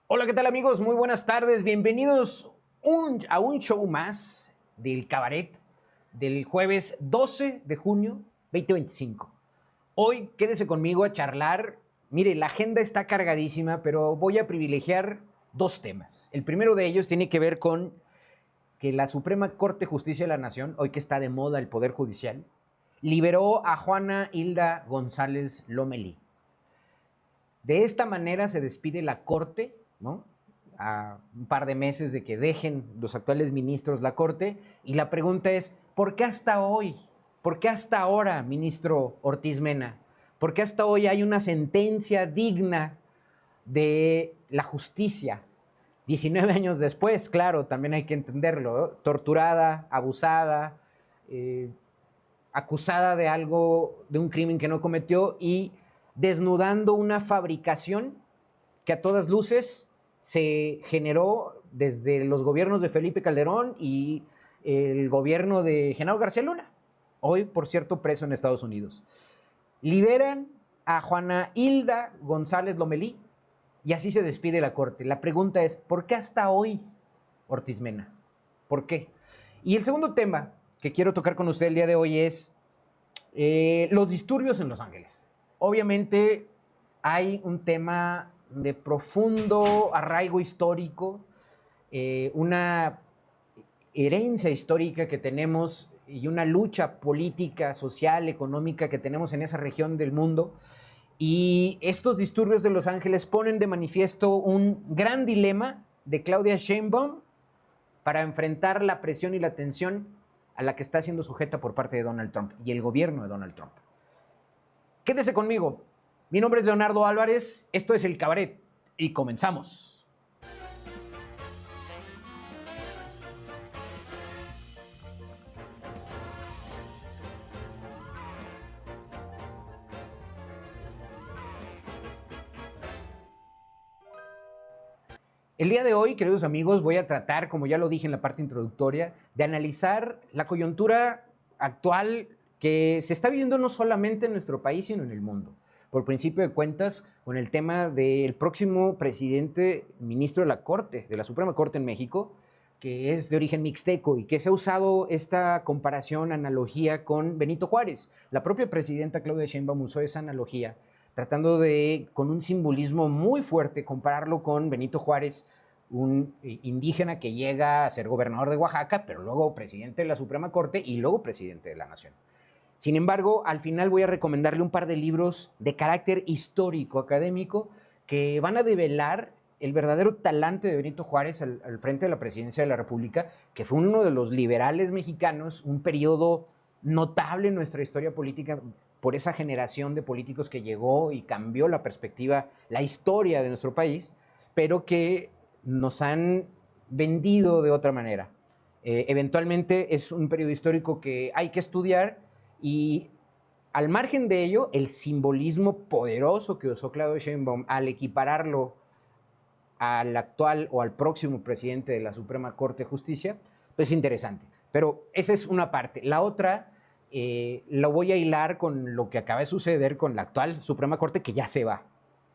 Hola, ¿qué tal amigos? Muy buenas tardes. Bienvenidos a un show más del Cabaret del jueves 12 de junio 2025. Hoy quédese conmigo a charlar. Mire, la agenda está cargadísima, pero voy a privilegiar dos temas. El primero de ellos tiene que ver con que la Suprema Corte de Justicia de la Nación, hoy que está de moda el Poder Judicial, liberó a Juana Hilda González Lomelí. De esta manera se despide la Corte, ¿no? A un par de meses de que dejen los actuales ministros la Corte, y la pregunta es, ¿por qué hasta hoy? ¿Por qué hasta ahora, ministro Ortiz Mena? ¿Por qué hasta hoy hay una sentencia digna de la justicia? 19 años después, claro, también hay que entenderlo, ¿no? Torturada, abusada, acusada de algo, de un crimen que no cometió y desnudando una fabricación que a todas luces se generó desde los gobiernos de Felipe Calderón y el gobierno de Genaro García Luna, hoy, por cierto, preso en Estados Unidos. Liberan a Juana Hilda González Lomelí y así se despide la Corte. La pregunta es, ¿por qué hasta hoy, Ortiz Mena? ¿Por qué? Y el segundo tema que quiero tocar con usted el día de hoy es los disturbios en Los Ángeles. Obviamente hay un tema de profundo arraigo histórico, una herencia histórica que tenemos y una lucha política, social, económica que tenemos en esa región del mundo. Y estos disturbios de Los Ángeles ponen de manifiesto un gran dilema de Claudia Sheinbaum para enfrentar la presión y la tensión a la que está siendo sujeta por parte de Donald Trump y el gobierno de Donald Trump. Quédese conmigo. Mi nombre es Leonardo Álvarez, esto es El Cabaret y comenzamos. El día de hoy, queridos amigos, voy a tratar, como ya lo dije en la parte introductoria, de analizar la coyuntura actual que se está viviendo no solamente en nuestro país, sino en el mundo. Por principio de cuentas, con el tema del próximo presidente ministro de la Corte, de la Suprema Corte en México, que es de origen mixteco y que se ha usado esta comparación, analogía con Benito Juárez. La propia presidenta Claudia Sheinbaum usó esa analogía tratando de, con un simbolismo muy fuerte, compararlo con Benito Juárez, un indígena que llega a ser gobernador de Oaxaca, pero luego presidente de la Suprema Corte y luego presidente de la Nación. Sin embargo, al final voy a recomendarle un par de libros de carácter histórico, académico, que van a develar el verdadero talante de Benito Juárez al frente de la presidencia de la República, que fue uno de los liberales mexicanos, un periodo notable en nuestra historia política por esa generación de políticos que llegó y cambió la perspectiva, la historia de nuestro país, pero que nos han vendido de otra manera. Eventualmente es un periodo histórico que hay que estudiar y al margen de ello, el simbolismo poderoso que usó Claudio Sheinbaum al equipararlo al actual o al próximo presidente de la Suprema Corte de Justicia, pues es interesante. Pero esa es una parte. La otra lo voy a hilar con lo que acaba de suceder con la actual Suprema Corte, que ya se va.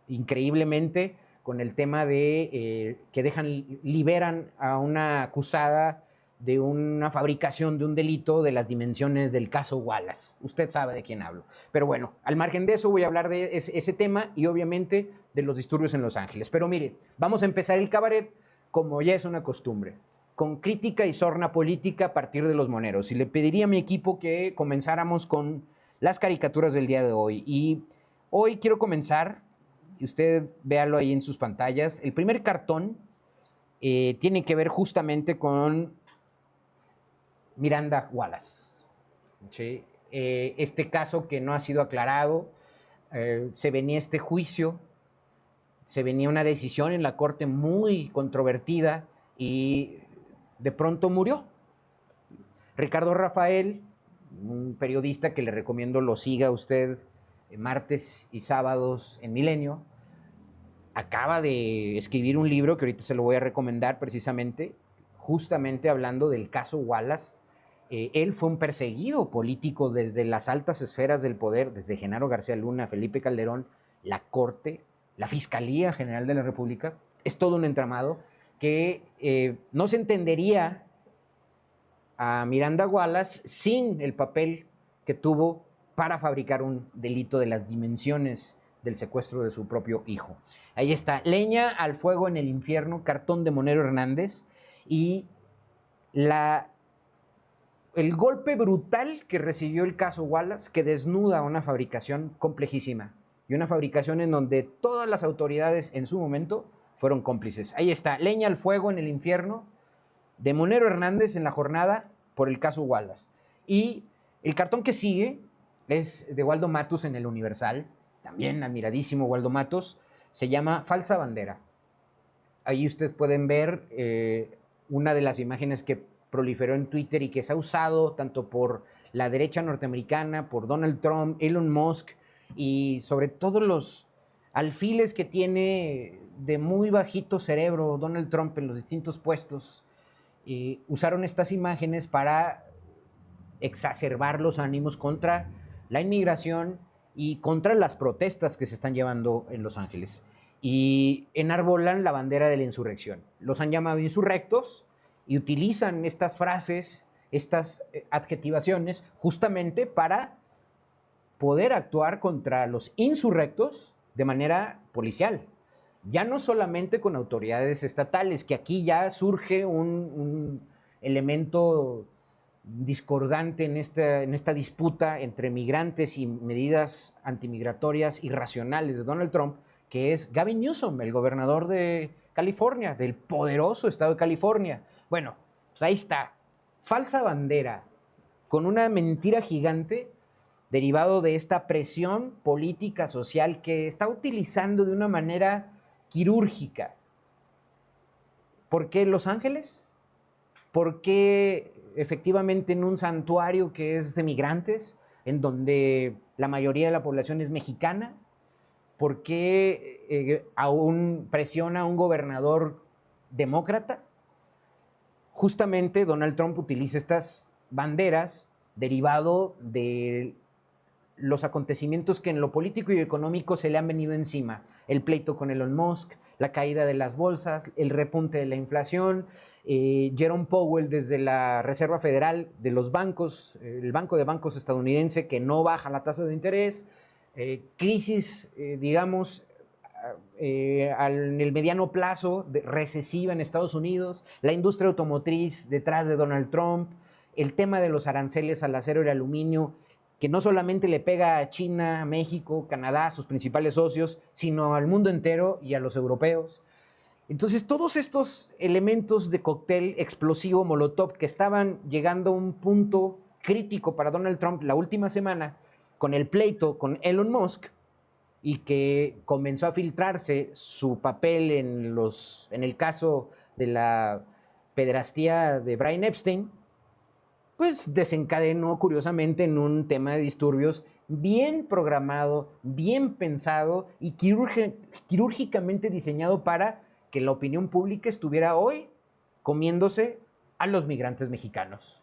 Increíblemente, con el tema de que liberan a una acusada de una fabricación de un delito de las dimensiones del caso Wallace. Usted sabe de quién hablo. Pero bueno, al margen de eso voy a hablar de ese tema y obviamente de los disturbios en Los Ángeles. Pero mire, vamos a empezar el cabaret como ya es una costumbre, con crítica y sorna política a partir de los moneros. Y le pediría a mi equipo que comenzáramos con las caricaturas del día de hoy. Y hoy quiero comenzar, y usted véalo ahí en sus pantallas, el primer cartón tiene que ver justamente con Miranda Wallace. ¿Sí? Este caso que no ha sido aclarado, se venía este juicio, se venía una decisión en la corte muy controvertida y de pronto murió. Ricardo Rafael, un periodista que le recomiendo lo siga usted martes y sábados en Milenio, acaba de escribir un libro que ahorita se lo voy a recomendar precisamente, justamente hablando del caso Wallace. Él fue un perseguido político desde las altas esferas del poder, desde Genaro García Luna, Felipe Calderón, la Corte, la Fiscalía General de la República, es todo un entramado que no se entendería a Miranda Wallace sin el papel que tuvo para fabricar un delito de las dimensiones del secuestro de su propio hijo. Ahí está, Leña al fuego en el infierno, cartón de Monero Hernández, y el golpe brutal que recibió el caso Wallace, que desnuda una fabricación complejísima y una fabricación en donde todas las autoridades en su momento fueron cómplices. Ahí está, Leña al fuego en el infierno, de Monero Hernández en la jornada por el caso Wallace. Y el cartón que sigue es de Waldo Matus en el Universal, también admiradísimo Waldo Matus, se llama Falsa Bandera. Ahí ustedes pueden ver una de las imágenes que proliferó en Twitter y que se ha usado tanto por la derecha norteamericana, por Donald Trump, Elon Musk y sobre todo los alfiles que tiene de muy bajito cerebro Donald Trump en los distintos puestos. Usaron estas imágenes para exacerbar los ánimos contra la inmigración y contra las protestas que se están llevando en Los Ángeles. Y enarbolan la bandera de la insurrección. Los han llamado insurrectos y utilizan estas frases, estas adjetivaciones, justamente para poder actuar contra los insurrectos de manera policial. Ya no solamente con autoridades estatales, que aquí ya surge un elemento discordante en esta disputa entre migrantes y medidas antimigratorias irracionales de Donald Trump, que es Gavin Newsom, el gobernador de California, del poderoso estado de California. Bueno, pues ahí está, falsa bandera, con una mentira gigante derivado de esta presión política social que está utilizando de una manera quirúrgica. ¿Por qué Los Ángeles? ¿Por qué efectivamente en un santuario que es de migrantes, en donde la mayoría de la población es mexicana? ¿Por qué aún presiona a un gobernador demócrata? Justamente Donald Trump utiliza estas banderas derivado de los acontecimientos que en lo político y económico se le han venido encima. El pleito con Elon Musk, la caída de las bolsas, el repunte de la inflación, Jerome Powell desde la Reserva Federal de los bancos, el Banco de Bancos estadounidense que no baja la tasa de interés, crisis, digamos, en el mediano plazo recesiva en Estados Unidos, la industria automotriz detrás de Donald Trump, el tema de los aranceles al acero y el aluminio, que no solamente le pega a China, México, Canadá, sus principales socios, sino al mundo entero y a los europeos. Entonces, todos estos elementos de cóctel explosivo Molotov que estaban llegando a un punto crítico para Donald Trump la última semana, con el pleito con Elon Musk, y que comenzó a filtrarse su papel en el caso de la pederastía de Brian Epstein, pues desencadenó curiosamente en un tema de disturbios bien programado, bien pensado y quirúrgicamente diseñado para que la opinión pública estuviera hoy comiéndose a los migrantes mexicanos.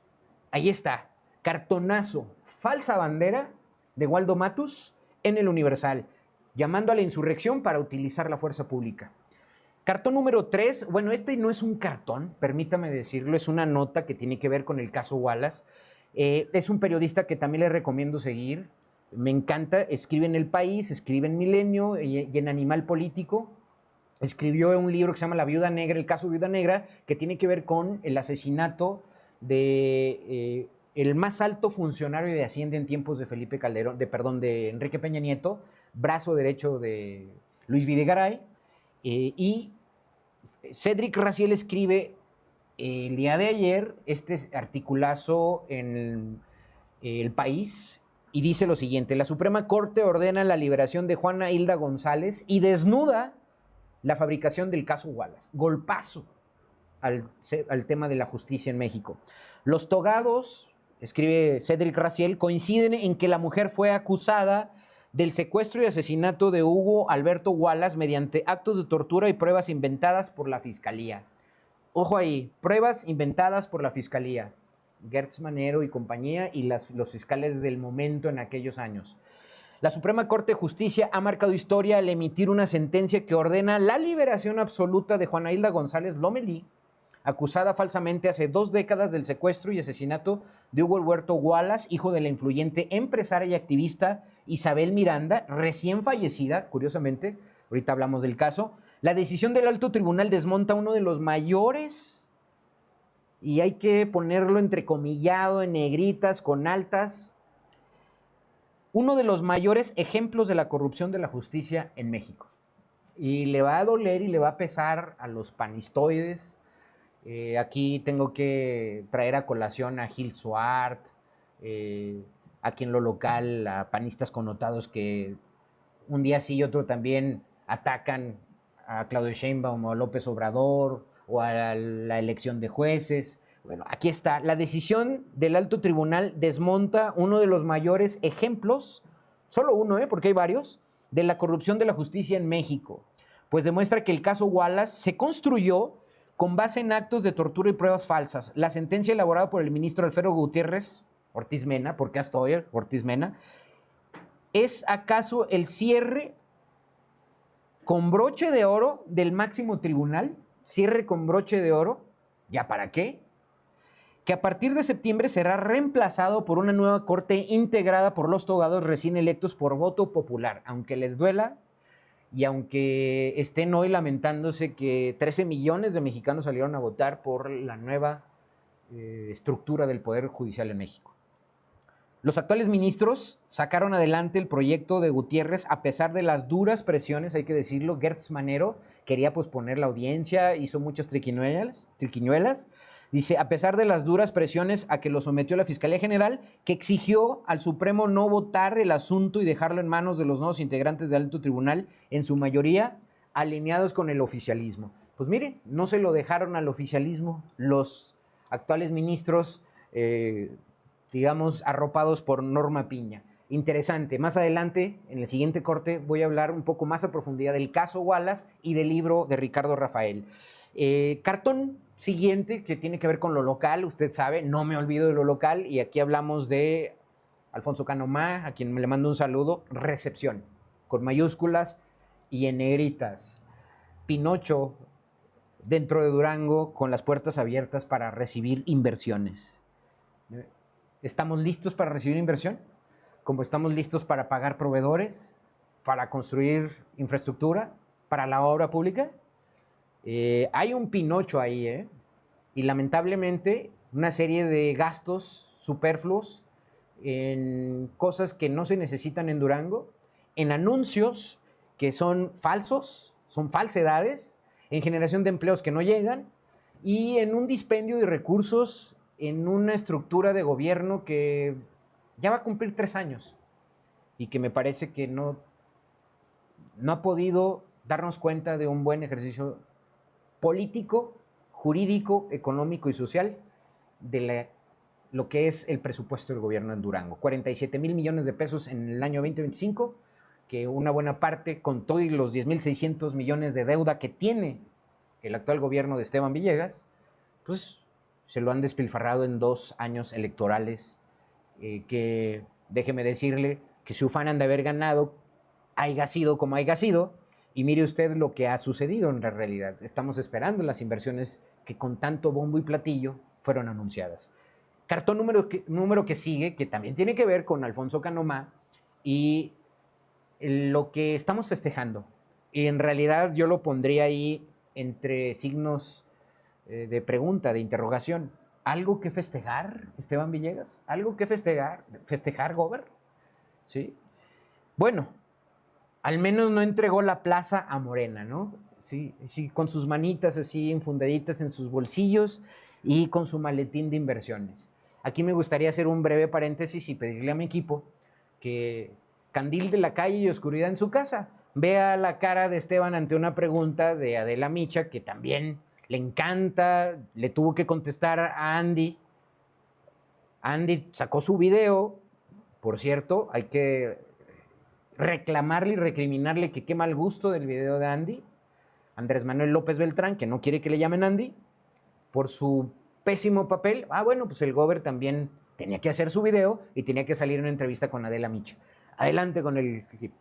Ahí está, cartonazo, falsa bandera de Waldo Matus en el Universal, llamando a la insurrección para utilizar la fuerza pública. Cartón número 3, bueno, este no es un cartón, permítame decirlo, es una nota que tiene que ver con el caso Wallace. Es un periodista que también le recomiendo seguir, me encanta, escribe en El País, escribe en Milenio y en Animal Político. Escribió un libro que se llama La Viuda Negra, el caso Viuda Negra, que tiene que ver con el asesinato de el más alto funcionario de Hacienda en tiempos de Felipe Calderón, de Enrique Peña Nieto, brazo derecho de Luis Videgaray, y Cédric Raciel escribe el día de ayer este articulazo en El País y dice lo siguiente: la Suprema Corte ordena la liberación de Juana Hilda González y desnuda la fabricación del caso Wallace. Golpazo al tema de la justicia en México. Los togados, escribe Cédric Raciel, coinciden en que la mujer fue acusada del secuestro y asesinato de Hugo Alberto Wallace mediante actos de tortura y pruebas inventadas por la Fiscalía. Ojo ahí, pruebas inventadas por la Fiscalía. Gertz Manero y compañía y los fiscales del momento en aquellos años. La Suprema Corte de Justicia ha marcado historia al emitir una sentencia que ordena la liberación absoluta de Juana Hilda González Lomelí, acusada falsamente hace 2 décadas del secuestro y asesinato de Hugo Huerto Wallace, hijo de la influyente empresaria y activista Isabel Miranda, recién fallecida, curiosamente, ahorita hablamos del caso. La decisión del alto tribunal desmonta uno de los mayores, y hay que ponerlo entrecomillado, en negritas, con altas, uno de los mayores ejemplos de la corrupción de la justicia en México. Y le va a doler y le va a pesar a los panistoides. Aquí tengo que traer a colación a Gil Suart, aquí en lo local a panistas connotados que un día sí y otro también atacan a Claudio Sheinbaum o a López Obrador o a la elección de jueces. Bueno, aquí está. La decisión del alto tribunal desmonta uno de los mayores ejemplos, solo uno, porque hay varios, de la corrupción de la justicia en México. Pues demuestra que el caso Wallace se construyó con base en actos de tortura y pruebas falsas. La sentencia elaborada por el ministro Alfredo Gutiérrez Ortiz Mena, porque estoy Ortiz Mena, ¿es acaso el cierre con broche de oro del máximo tribunal? Cierre con broche de oro. ¿Ya para qué? Que a partir de septiembre será reemplazado por una nueva corte integrada por los togados recién electos por voto popular, aunque les duela y aunque estén hoy lamentándose que 13 millones de mexicanos salieron a votar por la nueva estructura del Poder Judicial en México. Los actuales ministros sacaron adelante el proyecto de Gutiérrez a pesar de las duras presiones, hay que decirlo. Gertz Manero quería posponer la audiencia, hizo muchas triquiñuelas. Dice, a pesar de las duras presiones a que lo sometió la Fiscalía General, que exigió al Supremo no votar el asunto y dejarlo en manos de los nuevos integrantes del alto tribunal, en su mayoría alineados con el oficialismo. Pues miren, no se lo dejaron al oficialismo los actuales ministros, digamos, arropados por Norma Piña. Interesante. Más adelante, en el siguiente corte, voy a hablar un poco más a profundidad del caso Wallace y del libro de Ricardo Rafael. Cartón siguiente, que tiene que ver con lo local, usted sabe, no me olvido de lo local, y aquí hablamos de Alfonso Canomá, a quien le mando un saludo. Recepción, con mayúsculas y en negritas. Pinocho, dentro de Durango, con las puertas abiertas para recibir inversiones. ¿Estamos listos para recibir inversión? Como estamos listos para pagar proveedores, para construir infraestructura, para la obra pública. Hay un Pinocho ahí, y lamentablemente una serie de gastos superfluos en cosas que no se necesitan en Durango, en anuncios que son falsos, son falsedades, en generación de empleos que no llegan y en un dispendio de recursos en una estructura de gobierno que ya va a cumplir 3 años y que me parece que no ha podido darnos cuenta de un buen ejercicio político, jurídico, económico y social de lo que es el presupuesto del gobierno en Durango. 47,000 millones de pesos en el año 2025, que una buena parte, con todos los 10,600 millones de deuda que tiene el actual gobierno de Esteban Villegas, pues se lo han despilfarrado en 2 años electorales, que déjeme decirle que su ufán de haber ganado, haya sido como haya sido, y mire usted lo que ha sucedido en la realidad. Estamos esperando las inversiones que con tanto bombo y platillo fueron anunciadas. Cartón número que sigue, que también tiene que ver con Alfonso Canomá y lo que estamos festejando. Y en realidad yo lo pondría ahí entre signos de pregunta, de interrogación. ¿Algo que festejar, Esteban Villegas? ¿Algo que festejar? ¿Festejar, Gober? ¿Sí? Bueno, al menos no entregó la plaza a Morena, ¿no? Sí, con sus manitas así enfundaditas en sus bolsillos y con su maletín de inversiones. Aquí me gustaría hacer un breve paréntesis y pedirle a mi equipo que candil de la calle y oscuridad en su casa. Vea la cara de Esteban ante una pregunta de Adela Micha, que también le encanta, le tuvo que contestar a Andy. Andy sacó su video, por cierto, hay que reclamarle y recriminarle que qué mal gusto del video de Andy. Andrés Manuel López Beltrán, que no quiere que le llamen Andy, por su pésimo papel. Bueno, pues el Gober también tenía que hacer su video y tenía que salir en una entrevista con Adela Micha. Adelante con el clip.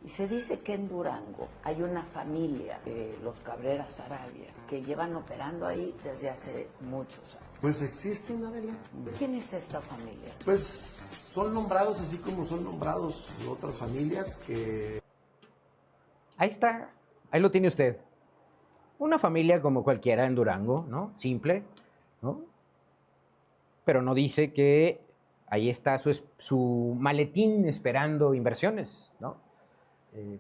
Y se dice que en Durango hay una familia, los Cabrera Sarabia, que llevan operando ahí desde hace muchos años. Pues existen, Adelia. ¿Quién es esta familia? Pues son nombrados así como son nombrados otras familias que... Ahí está, ahí lo tiene usted. Una familia como cualquiera en Durango, ¿no? Simple, ¿no? Pero no dice que ahí está su maletín esperando inversiones, ¿no?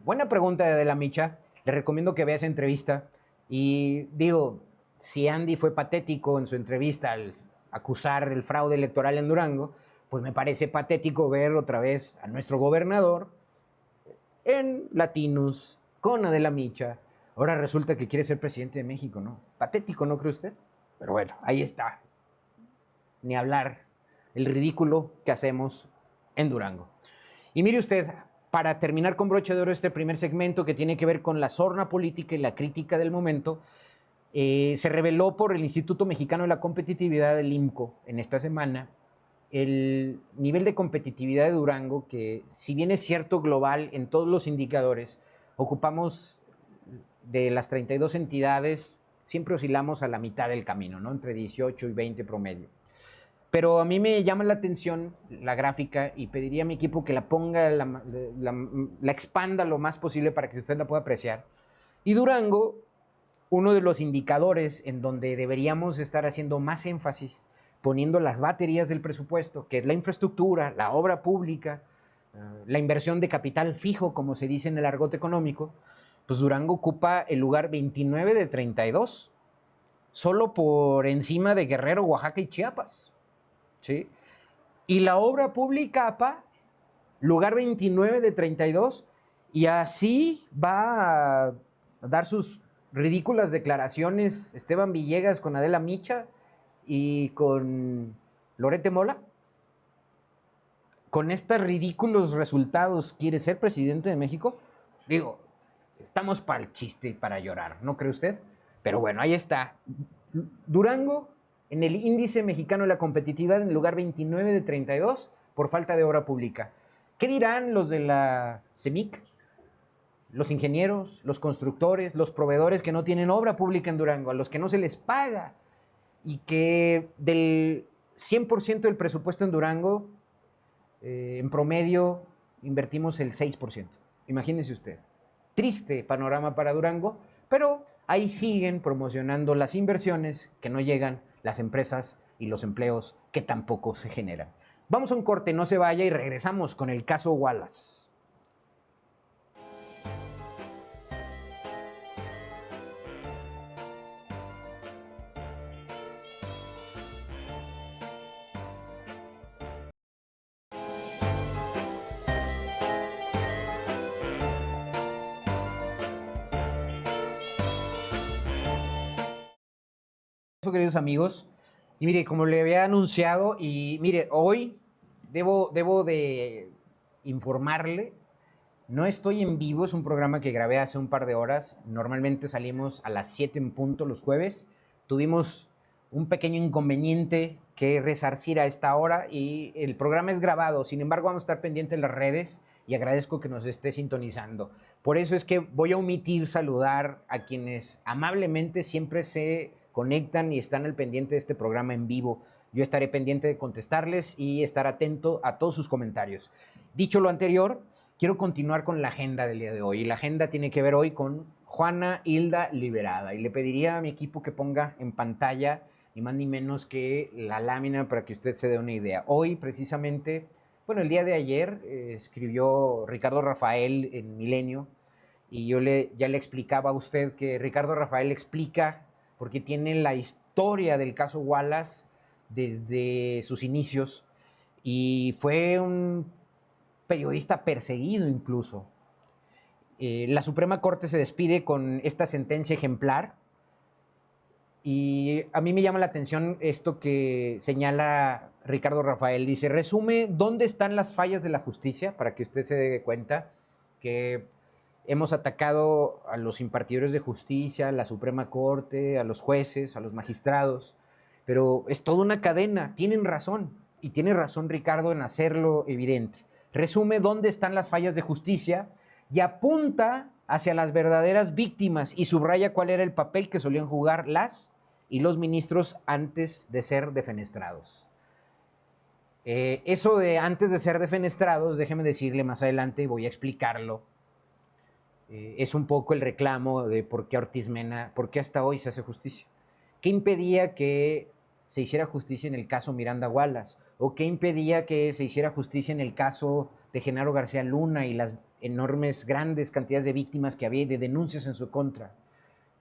Buena pregunta de Adela Micha. Le recomiendo que vea esa entrevista. Y digo, si Andy fue patético en su entrevista al acusar el fraude electoral en Durango, pues me parece patético ver otra vez a nuestro gobernador en Latinos, con Adela Micha. Ahora resulta que quiere ser presidente de México, ¿no? Patético, ¿no cree usted? Pero bueno, ahí está. Ni hablar el ridículo que hacemos en Durango. Y mire usted, para terminar con broche de oro este primer segmento que tiene que ver con la sorna política y la crítica del momento, se reveló por el Instituto Mexicano de la Competitividad del IMCO en esta semana el nivel de competitividad de Durango, que si bien es cierto global en todos los indicadores, ocupamos de las 32 entidades, siempre oscilamos a la mitad del camino, ¿no? Entre 18 y 20 promedio. Pero a mí me llama la atención la gráfica y pediría a mi equipo que la ponga, la expanda lo más posible para que usted la pueda apreciar. Y Durango, uno de los indicadores en donde deberíamos estar haciendo más énfasis, poniendo las baterías del presupuesto, que es la infraestructura, la obra pública, la inversión de capital fijo, como se dice en el argot económico, pues Durango ocupa el lugar 29 de 32, solo por encima de Guerrero, Oaxaca y Chiapas. ¿Sí? Y la obra pública APA, lugar 29 de 32, y así va a dar sus ridículas declaraciones Esteban Villegas con Adela Micha y con Lorete Mola. Con estos ridículos resultados, ¿quiere ser presidente de México? Digo, estamos para el chiste y para llorar, ¿no cree usted? Pero bueno, ahí está. Durango, en el índice mexicano de la competitividad, en el lugar 29 de 32, por falta de obra pública. ¿Qué dirán los de la CEMIC? Los ingenieros, los constructores, los proveedores que no tienen obra pública en Durango, a los que no se les paga, y que del 100% del presupuesto en Durango, en promedio, invertimos el 6%. Imagínese usted. Triste panorama para Durango, pero ahí siguen promocionando las inversiones que no llegan, las empresas y los empleos que tampoco se generan. Vamos a un corte, no se vaya, y regresamos con el caso Wallace. Queridos amigos, y mire, como le había anunciado, y mire, hoy debo de informarle, no estoy en vivo, es un programa que grabé hace un par de horas, normalmente salimos a las 7 en punto los jueves, tuvimos un pequeño inconveniente que resarcir a esta hora y el programa es grabado, sin embargo vamos a estar pendientes de las redes y agradezco que nos esté sintonizando. Por eso es que voy a omitir saludar a quienes amablemente siempre se conectan y están al pendiente de este programa en vivo. Yo estaré pendiente de contestarles y estar atento a todos sus comentarios. Dicho lo anterior, quiero continuar con la agenda del día de hoy. Y la agenda tiene que ver hoy con Juana Hilda Liberada. Y le pediría a mi equipo que ponga en pantalla ni más ni menos que la lámina para que usted se dé una idea. Hoy, precisamente, bueno, el día de ayer escribió Ricardo Rafael en Milenio y yo ya le explicaba a usted que Ricardo Rafael explica porque tiene la historia del caso Wallace desde sus inicios y fue un periodista perseguido incluso. La Suprema Corte se despide con esta sentencia ejemplar y a mí me llama la atención esto que señala Ricardo Rafael. Dice, resume dónde están las fallas de la justicia para que usted se dé cuenta que hemos atacado a los impartidores de justicia, a la Suprema Corte, a los jueces, a los magistrados, pero es toda una cadena. Tienen razón, y tiene razón Ricardo en hacerlo evidente. resume dónde están las fallas de justicia y apunta hacia las verdaderas víctimas y subraya cuál era el papel que solían jugar las y los ministros antes de ser defenestrados. Eso de antes de ser defenestrados, déjeme decirle más adelante, voy a explicarlo. Es un poco el reclamo de por qué Ortiz Mena, por qué hasta hoy se hace justicia. ¿Qué impedía que se hiciera justicia en el caso Miranda Wallace? ¿O qué impedía que se hiciera justicia en el caso de Genaro García Luna y las enormes, grandes cantidades de víctimas que había y de denuncias en su contra?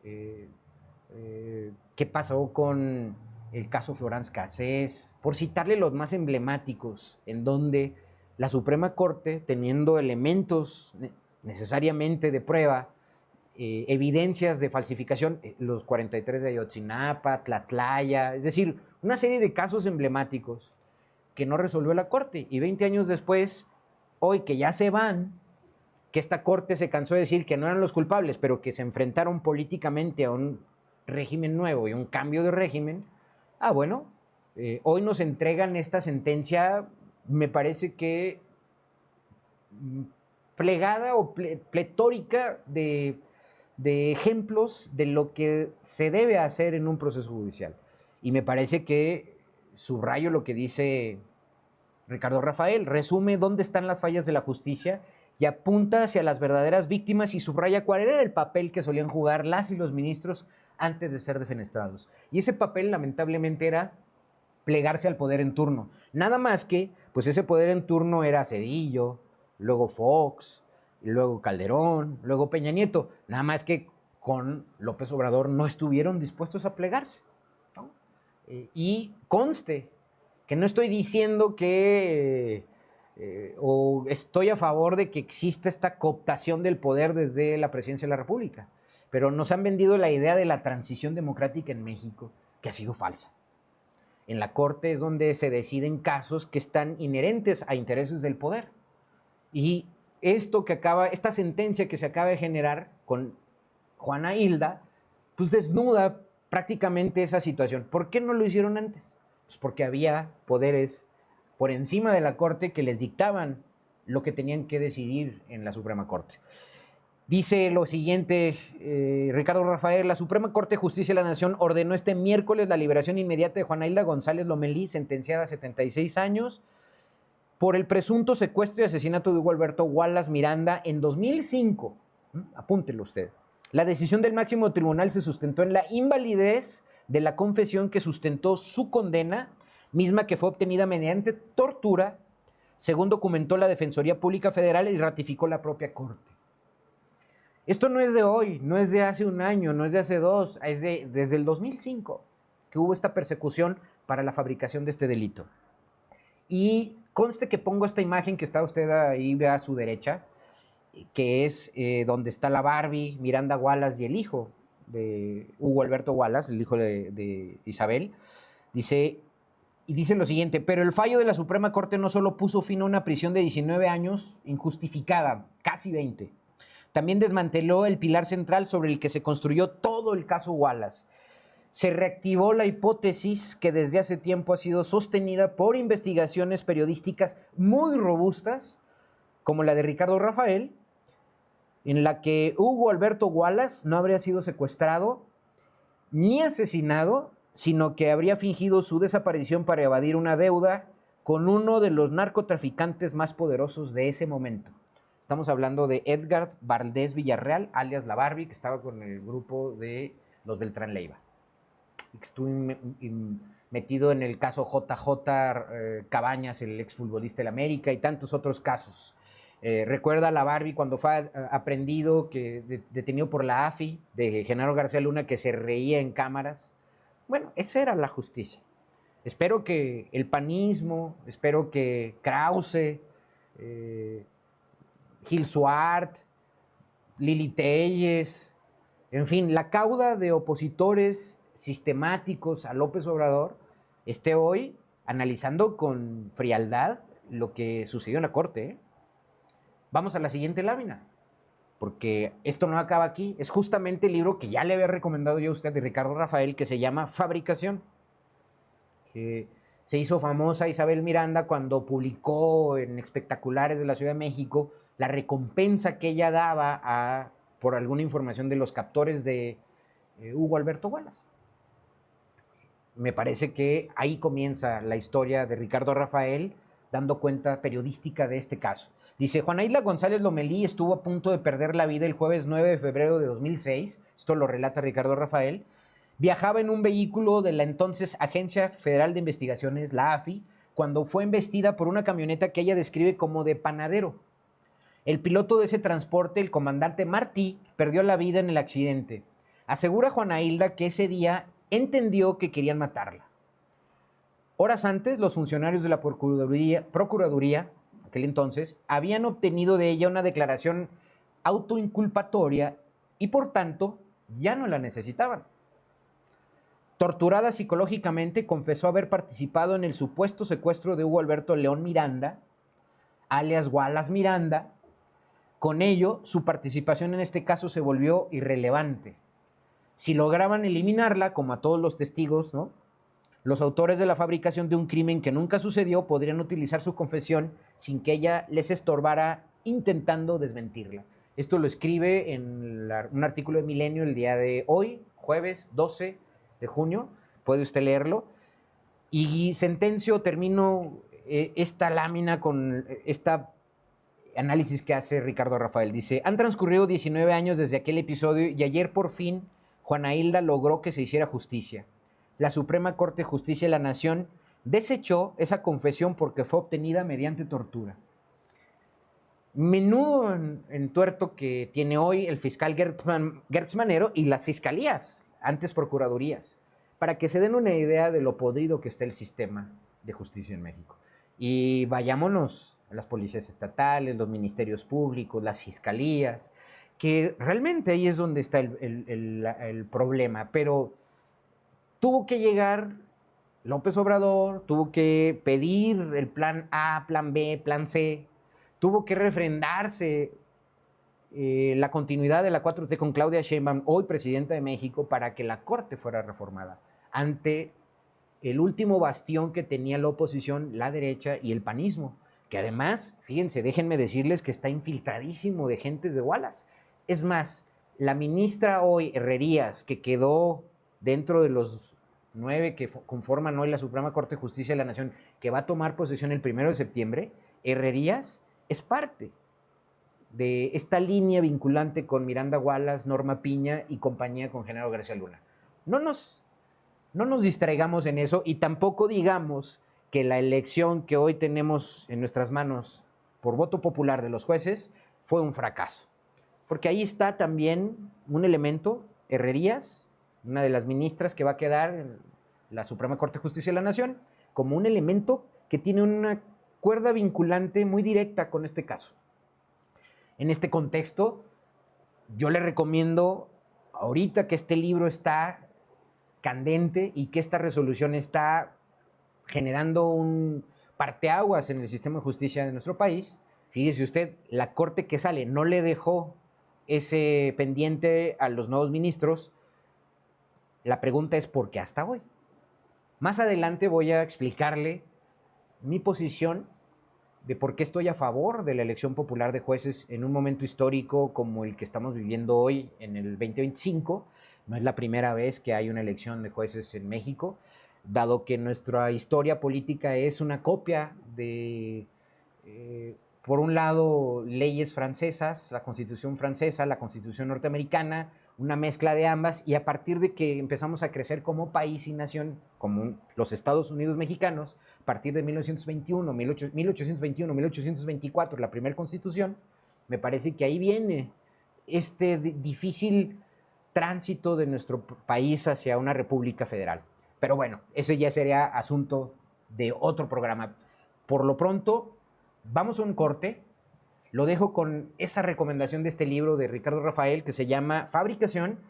¿Qué pasó con el caso Florence Cassés? Por citarle los más emblemáticos, en donde la Suprema Corte, teniendo elementos necesariamente de prueba, evidencias de falsificación, los 43 de Ayotzinapa, Tlatlaya, es decir, una serie de casos emblemáticos que no resolvió la Corte. Y 20 años después, hoy que ya se van, que esta Corte se cansó de decir que no eran los culpables, pero que se enfrentaron políticamente a un régimen nuevo y un cambio de régimen, bueno, hoy nos entregan esta sentencia, me parece que plegada o pletórica de ejemplos de lo que se debe hacer en un proceso judicial. Y me parece que subrayo lo que dice Ricardo Rafael, resume dónde están las fallas de la justicia y apunta hacia las verdaderas víctimas y subraya cuál era el papel que solían jugar las y los ministros antes de ser defenestrados. Y ese papel, lamentablemente, era plegarse al poder en turno. Nada más que, pues ese poder en turno era Zedillo, luego Fox, luego Calderón, luego Peña Nieto. Nada más que con López Obrador no estuvieron dispuestos a plegarse, ¿no? Y conste que no estoy diciendo que o estoy a favor de que exista esta cooptación del poder desde la presidencia de la República, pero nos han vendido la idea de la transición democrática en México, que ha sido falsa. En la Corte es donde se deciden casos que están inherentes a intereses del poder. Y esta sentencia que se acaba de generar con Juana Hilda, pues desnuda prácticamente esa situación. ¿Por qué no lo hicieron antes? Pues porque había poderes por encima de la Corte que les dictaban lo que tenían que decidir en la Suprema Corte. Dice lo siguiente, Ricardo Rafael: la Suprema Corte de Justicia de la Nación ordenó este miércoles la liberación inmediata de Juana Hilda González Lomelí, sentenciada a 76 años, por el presunto secuestro y asesinato de Hugo Alberto Wallace Miranda en 2005. Apúntelo usted. La decisión del máximo tribunal se sustentó en la invalidez de la confesión que sustentó su condena, misma que fue obtenida mediante tortura, según documentó la Defensoría Pública Federal y ratificó la propia Corte. Esto no es de hoy, no es de hace un año, no es de hace dos, es desde el 2005 que hubo esta persecución para la fabricación de este delito. Y conste que pongo esta imagen que está usted ahí, ve a su derecha, que es donde está la Barbie, Miranda Wallace y el hijo de Hugo Alberto Wallace, el hijo de Isabel. Dice lo siguiente: pero el fallo de la Suprema Corte no solo puso fin a una prisión de 19 años injustificada, casi 20, también desmanteló el pilar central sobre el que se construyó todo el caso Wallace. Se reactivó la hipótesis que desde hace tiempo ha sido sostenida por investigaciones periodísticas muy robustas, como la de Ricardo Rafael, en la que Hugo Alberto Wallace no habría sido secuestrado ni asesinado, sino que habría fingido su desaparición para evadir una deuda con uno de los narcotraficantes más poderosos de ese momento. Estamos hablando de Edgar Valdés Villarreal, alias La Barbie, que estaba con el grupo de los Beltrán Leiva. Estuvo metido en el caso JJ Cabañas, el exfutbolista del América, y tantos otros casos. Recuerda a La Barbie cuando fue aprendido, detenido por la AFI, de Genaro García Luna, que se reía en cámaras. Bueno, esa era la justicia. Espero que el panismo, espero que Krause, Gil Suart, Lili Telles, en fin, la cauda de opositores sistemáticos a López Obrador esté hoy analizando con frialdad lo que sucedió en la Corte. Vamos a la siguiente lámina, porque esto no acaba aquí. Es justamente el libro que ya le había recomendado yo a usted, de Ricardo Rafael, que se llama Fabricación, que Se hizo famosa Isabel Miranda cuando publicó en espectaculares de la Ciudad de México la recompensa que ella daba por alguna información de los captores de Hugo Alberto Wallace. Me parece que ahí comienza la historia de Ricardo Rafael dando cuenta periodística de este caso. Dice, Juana Isla González Lomelí estuvo a punto de perder la vida el jueves 9 de febrero de 2006, esto lo relata Ricardo Rafael. Viajaba en un vehículo de la entonces Agencia Federal de Investigaciones, la AFI, cuando fue embestida por una camioneta que ella describe como de panadero. El piloto de ese transporte, el comandante Martí, perdió la vida en el accidente. Asegura Juana Hilda que ese día entendió que querían matarla. Horas antes, los funcionarios de la Procuraduría, aquel entonces, habían obtenido de ella una declaración autoinculpatoria y, por tanto, ya no la necesitaban. Torturada psicológicamente, confesó haber participado en el supuesto secuestro de Hugo Alberto León Miranda, alias Wallace Miranda. Con ello, su participación en este caso se volvió irrelevante. Si lograban eliminarla, como a todos los testigos, ¿no?, los autores de la fabricación de un crimen que nunca sucedió podrían utilizar su confesión sin que ella les estorbara intentando desmentirla. Esto lo escribe en un artículo de Milenio el día de hoy, jueves 12 de junio. Puede usted leerlo. Y termino esta lámina con esta análisis que hace Ricardo Rafael. Dice, han transcurrido 19 años desde aquel episodio y ayer por fin Juana Hilda logró que se hiciera justicia. La Suprema Corte de Justicia de la Nación desechó esa confesión porque fue obtenida mediante tortura. Menudo entuerto que tiene hoy el fiscal Gertz Manero y las fiscalías, antes procuradurías, para que se den una idea de lo podrido que está el sistema de justicia en México. Y vayámonos a las policías estatales, los ministerios públicos, las fiscalías, que realmente ahí es donde está el problema, pero tuvo que llegar López Obrador, tuvo que pedir el plan A, plan B, plan C, tuvo que refrendarse la continuidad de la 4T con Claudia Sheinbaum, hoy presidenta de México, para que la Corte fuera reformada ante el último bastión que tenía la oposición, la derecha y el panismo, que además, fíjense, déjenme decirles que está infiltradísimo de gentes de Wallace. Es más, la ministra hoy, Herrerías, que quedó dentro de los 9 que conforman hoy la Suprema Corte de Justicia de la Nación, que va a tomar posesión el 1 de septiembre, Herrerías es parte de esta línea vinculante con Miranda Wallace, Norma Piña y compañía con Genaro García Luna. No nos distraigamos en eso y tampoco digamos que la elección que hoy tenemos en nuestras manos por voto popular de los jueces fue un fracaso. Porque ahí está también un elemento, Herrerías, una de las ministras que va a quedar en la Suprema Corte de Justicia de la Nación, como un elemento que tiene una cuerda vinculante muy directa con este caso. En este contexto, yo le recomiendo, ahorita que este libro está candente y que esta resolución está generando un parteaguas en el sistema de justicia de nuestro país, fíjese usted, la Corte que sale no le dejó ese pendiente a los nuevos ministros. La pregunta es ¿por qué hasta hoy? Más adelante voy a explicarle mi posición de por qué estoy a favor de la elección popular de jueces en un momento histórico como el que estamos viviendo hoy en el 2025. No es la primera vez que hay una elección de jueces en México, dado que nuestra historia política es una copia de, por un lado, leyes francesas, la Constitución francesa, la Constitución norteamericana, una mezcla de ambas, y a partir de que empezamos a crecer como país y nación, como los Estados Unidos mexicanos, a partir de 1824, la primera Constitución, me parece que ahí viene este difícil tránsito de nuestro país hacia una república federal. Pero bueno, ese ya sería asunto de otro programa. Por lo pronto, vamos a un corte. Lo dejo con esa recomendación de este libro de Ricardo Rafael que se llama Fabricación,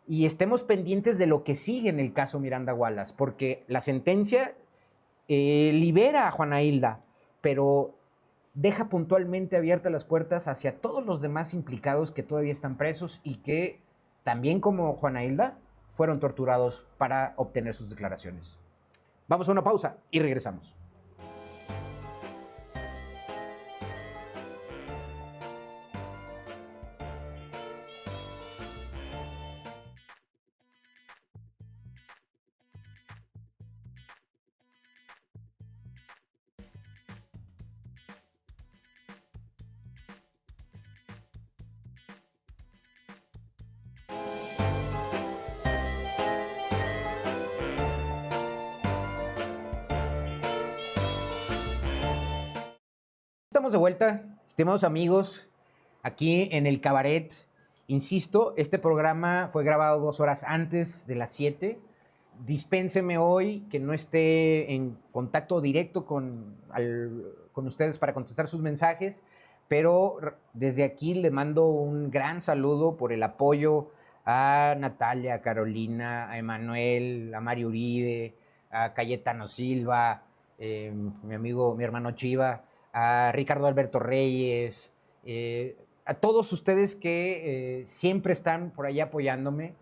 y estemos pendientes de lo que sigue en el caso Miranda Wallace, porque la sentencia libera a Juana Hilda, pero deja puntualmente abiertas las puertas hacia todos los demás implicados que todavía están presos y que también como Juana Hilda fueron torturados para obtener sus declaraciones. Vamos a una pausa y regresamos. Estamos de vuelta, estimados amigos, aquí en el Cabaret. Insisto, este programa fue grabado 2 horas antes de las 7. Dispénseme hoy que no esté en contacto directo con ustedes para contestar sus mensajes, pero desde aquí le mando un gran saludo por el apoyo a Natalia, a Carolina, a Emanuel, a Mario Uribe, a Cayetano Silva, mi hermano Chiva, a Ricardo Alberto Reyes, a todos ustedes que siempre están por ahí apoyándome,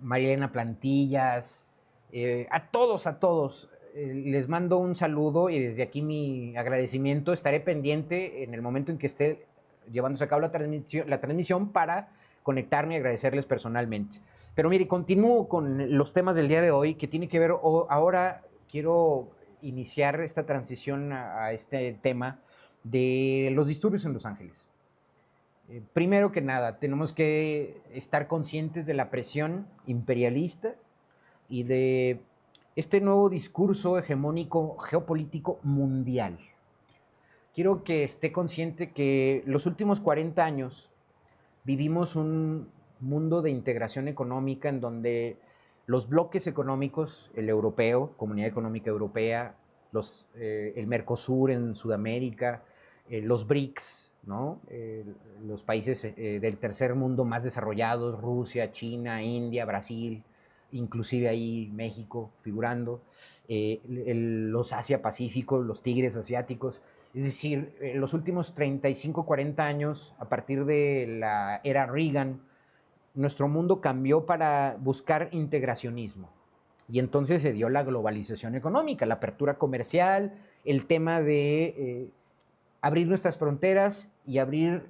Marilena Plantillas, a todos, les mando un saludo y desde aquí mi agradecimiento. Estaré pendiente en el momento en que esté llevándose a cabo la transmisión para conectarme y agradecerles personalmente. Pero mire, continúo con los temas del día de hoy, que tiene que ver, ahora quiero iniciar esta transición a este tema de los disturbios en Los Ángeles. Primero que nada, tenemos que estar conscientes de la presión imperialista y de este nuevo discurso hegemónico geopolítico mundial. Quiero que esté consciente que los últimos 40 años vivimos un mundo de integración económica en donde los bloques económicos, el europeo, Comunidad Económica Europea, el Mercosur en Sudamérica, los BRICS, ¿no? Los países del tercer mundo más desarrollados, Rusia, China, India, Brasil, inclusive ahí México figurando, los Asia-Pacífico, los tigres asiáticos. Es decir, en los últimos 35, 40 años, a partir de la era Reagan, nuestro mundo cambió para buscar integracionismo. Y entonces se dio la globalización económica, la apertura comercial, el tema de abrir nuestras fronteras y abrir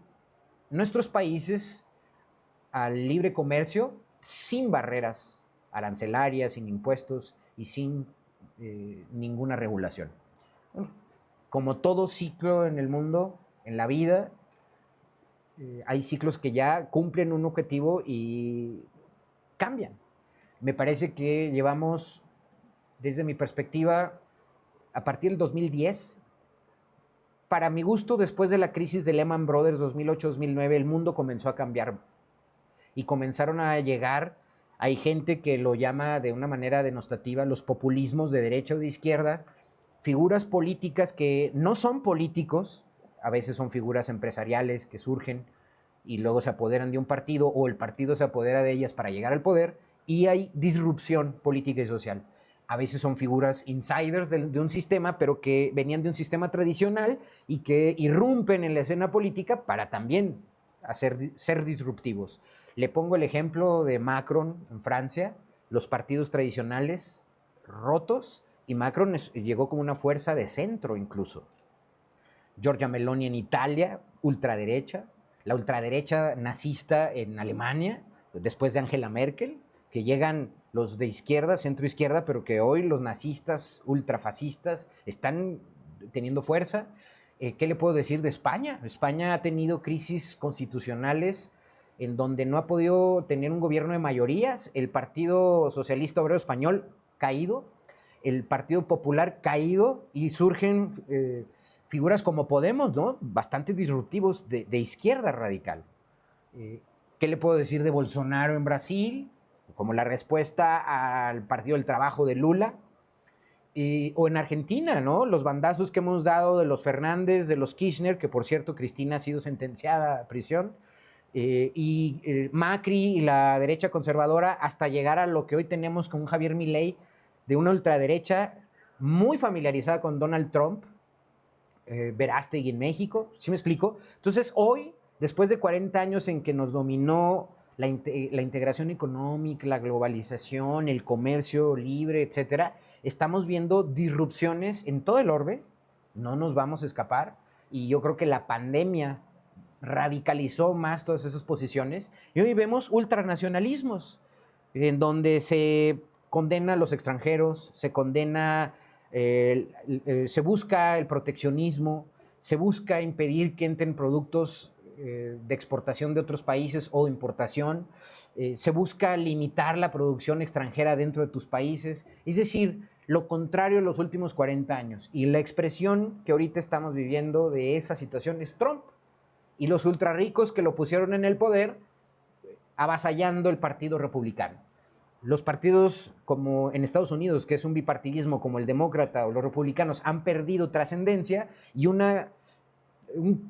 nuestros países al libre comercio sin barreras arancelarias, sin impuestos y sin ninguna regulación. Bueno, como todo ciclo en el mundo, en la vida, hay ciclos que ya cumplen un objetivo y cambian. Me parece que llevamos, desde mi perspectiva, a partir del 2010, para mi gusto, después de la crisis de Lehman Brothers 2008-2009, el mundo comenzó a cambiar y comenzaron a llegar, hay gente que lo llama de una manera denostativa, los populismos de derecha o de izquierda, figuras políticas que no son políticos, a veces son figuras empresariales que surgen y luego se apoderan de un partido o el partido se apodera de ellas para llegar al poder, y hay disrupción política y social. A veces son figuras insiders de un sistema, pero que venían de un sistema tradicional y que irrumpen en la escena política para también ser disruptivos. Le pongo el ejemplo de Macron en Francia, los partidos tradicionales rotos, y Macron llegó como una fuerza de centro incluso. Giorgia Meloni en Italia, ultraderecha, la ultraderecha nazista en Alemania, después de Angela Merkel, que llegan los de izquierda, centro izquierda, pero que hoy los nazistas, ultrafascistas, están teniendo fuerza. ¿Qué le puedo decir de España? España ha tenido crisis constitucionales en donde no ha podido tener un gobierno de mayorías, el Partido Socialista Obrero Español caído, el Partido Popular caído, y surgen figuras como Podemos, ¿no? Bastante disruptivos de izquierda radical. ¿Qué le puedo decir de Bolsonaro en Brasil? Como la respuesta al Partido del Trabajo de Lula. O en Argentina, ¿no? Los bandazos que hemos dado de los Fernández, de los Kirchner, que por cierto Cristina ha sido sentenciada a prisión, Macri y la derecha conservadora, hasta llegar a lo que hoy tenemos con un Javier Milei, de una ultraderecha muy familiarizada con Donald Trump, Verástegui en México, ¿sí me explico? Entonces hoy, después de 40 años en que nos dominó la integración económica, la globalización, el comercio libre, etcétera, estamos viendo disrupciones en todo el orbe, no nos vamos a escapar, y yo creo que la pandemia radicalizó más todas esas posiciones, y hoy vemos ultranacionalismos, en donde se condena a los extranjeros, se condena, se busca el proteccionismo, se busca impedir que entren productos de exportación de otros países o importación, se busca limitar la producción extranjera dentro de tus países, es decir, lo contrario en los últimos 40 años. Y la expresión que ahorita estamos viviendo de esa situación es Trump y los ultrarricos que lo pusieron en el poder, avasallando el Partido Republicano. Los partidos como en Estados Unidos, que es un bipartidismo como el demócrata o los republicanos, han perdido trascendencia y un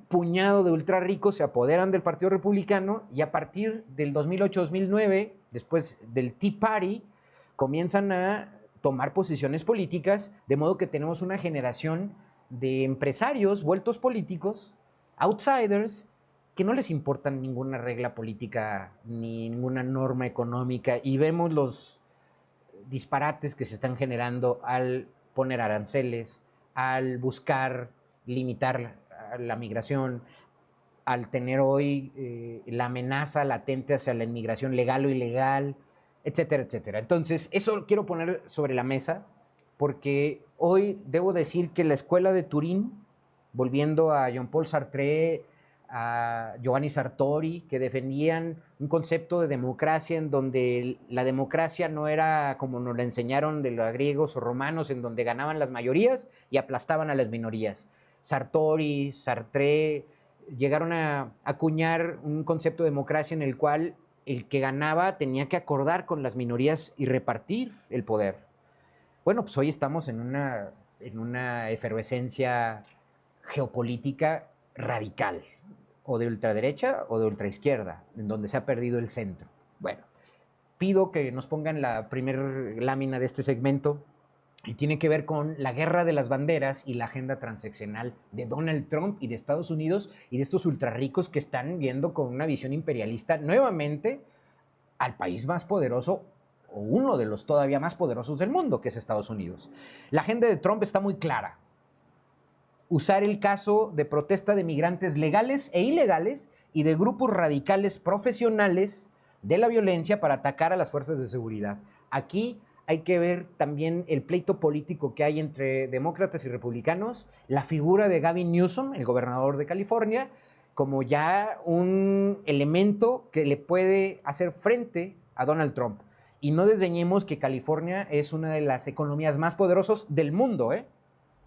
puñado de ultrarricos se apoderan del Partido Republicano y a partir del 2008-2009, después del Tea Party, comienzan a tomar posiciones políticas, de modo que tenemos una generación de empresarios vueltos políticos, outsiders, que no les importa ninguna regla política ni ninguna norma económica, y vemos los disparates que se están generando al poner aranceles, al buscar limitar la migración, al tener hoy la amenaza latente hacia la inmigración legal o ilegal, etcétera, etcétera. Entonces, eso quiero poner sobre la mesa, porque hoy debo decir que la escuela de Turín, volviendo a Jean-Paul Sartre, a Giovanni Sartori, que defendían un concepto de democracia en donde la democracia no era como nos la enseñaron de los griegos o romanos, en donde ganaban las mayorías y aplastaban a las minorías. Sartori, Sartre llegaron a acuñar un concepto de democracia en el cual el que ganaba tenía que acordar con las minorías y repartir el poder. Bueno, pues hoy estamos en una efervescencia geopolítica radical, o de ultraderecha o de ultraizquierda, en donde se ha perdido el centro. Bueno, pido que nos pongan la primera lámina de este segmento, y tiene que ver con la guerra de las banderas y la agenda transaccional de Donald Trump y de Estados Unidos y de estos ultrarricos que están viendo con una visión imperialista nuevamente al país más poderoso, o uno de los todavía más poderosos del mundo, que es Estados Unidos. La agenda de Trump está muy clara: usar el caso de protesta de migrantes legales e ilegales y de grupos radicales profesionales de la violencia para atacar a las fuerzas de seguridad. Aquí hay que ver también el pleito político que hay entre demócratas y republicanos, la figura de Gavin Newsom, el gobernador de California, como ya un elemento que le puede hacer frente a Donald Trump. Y no desdeñemos que California es una de las economías más poderosas del mundo,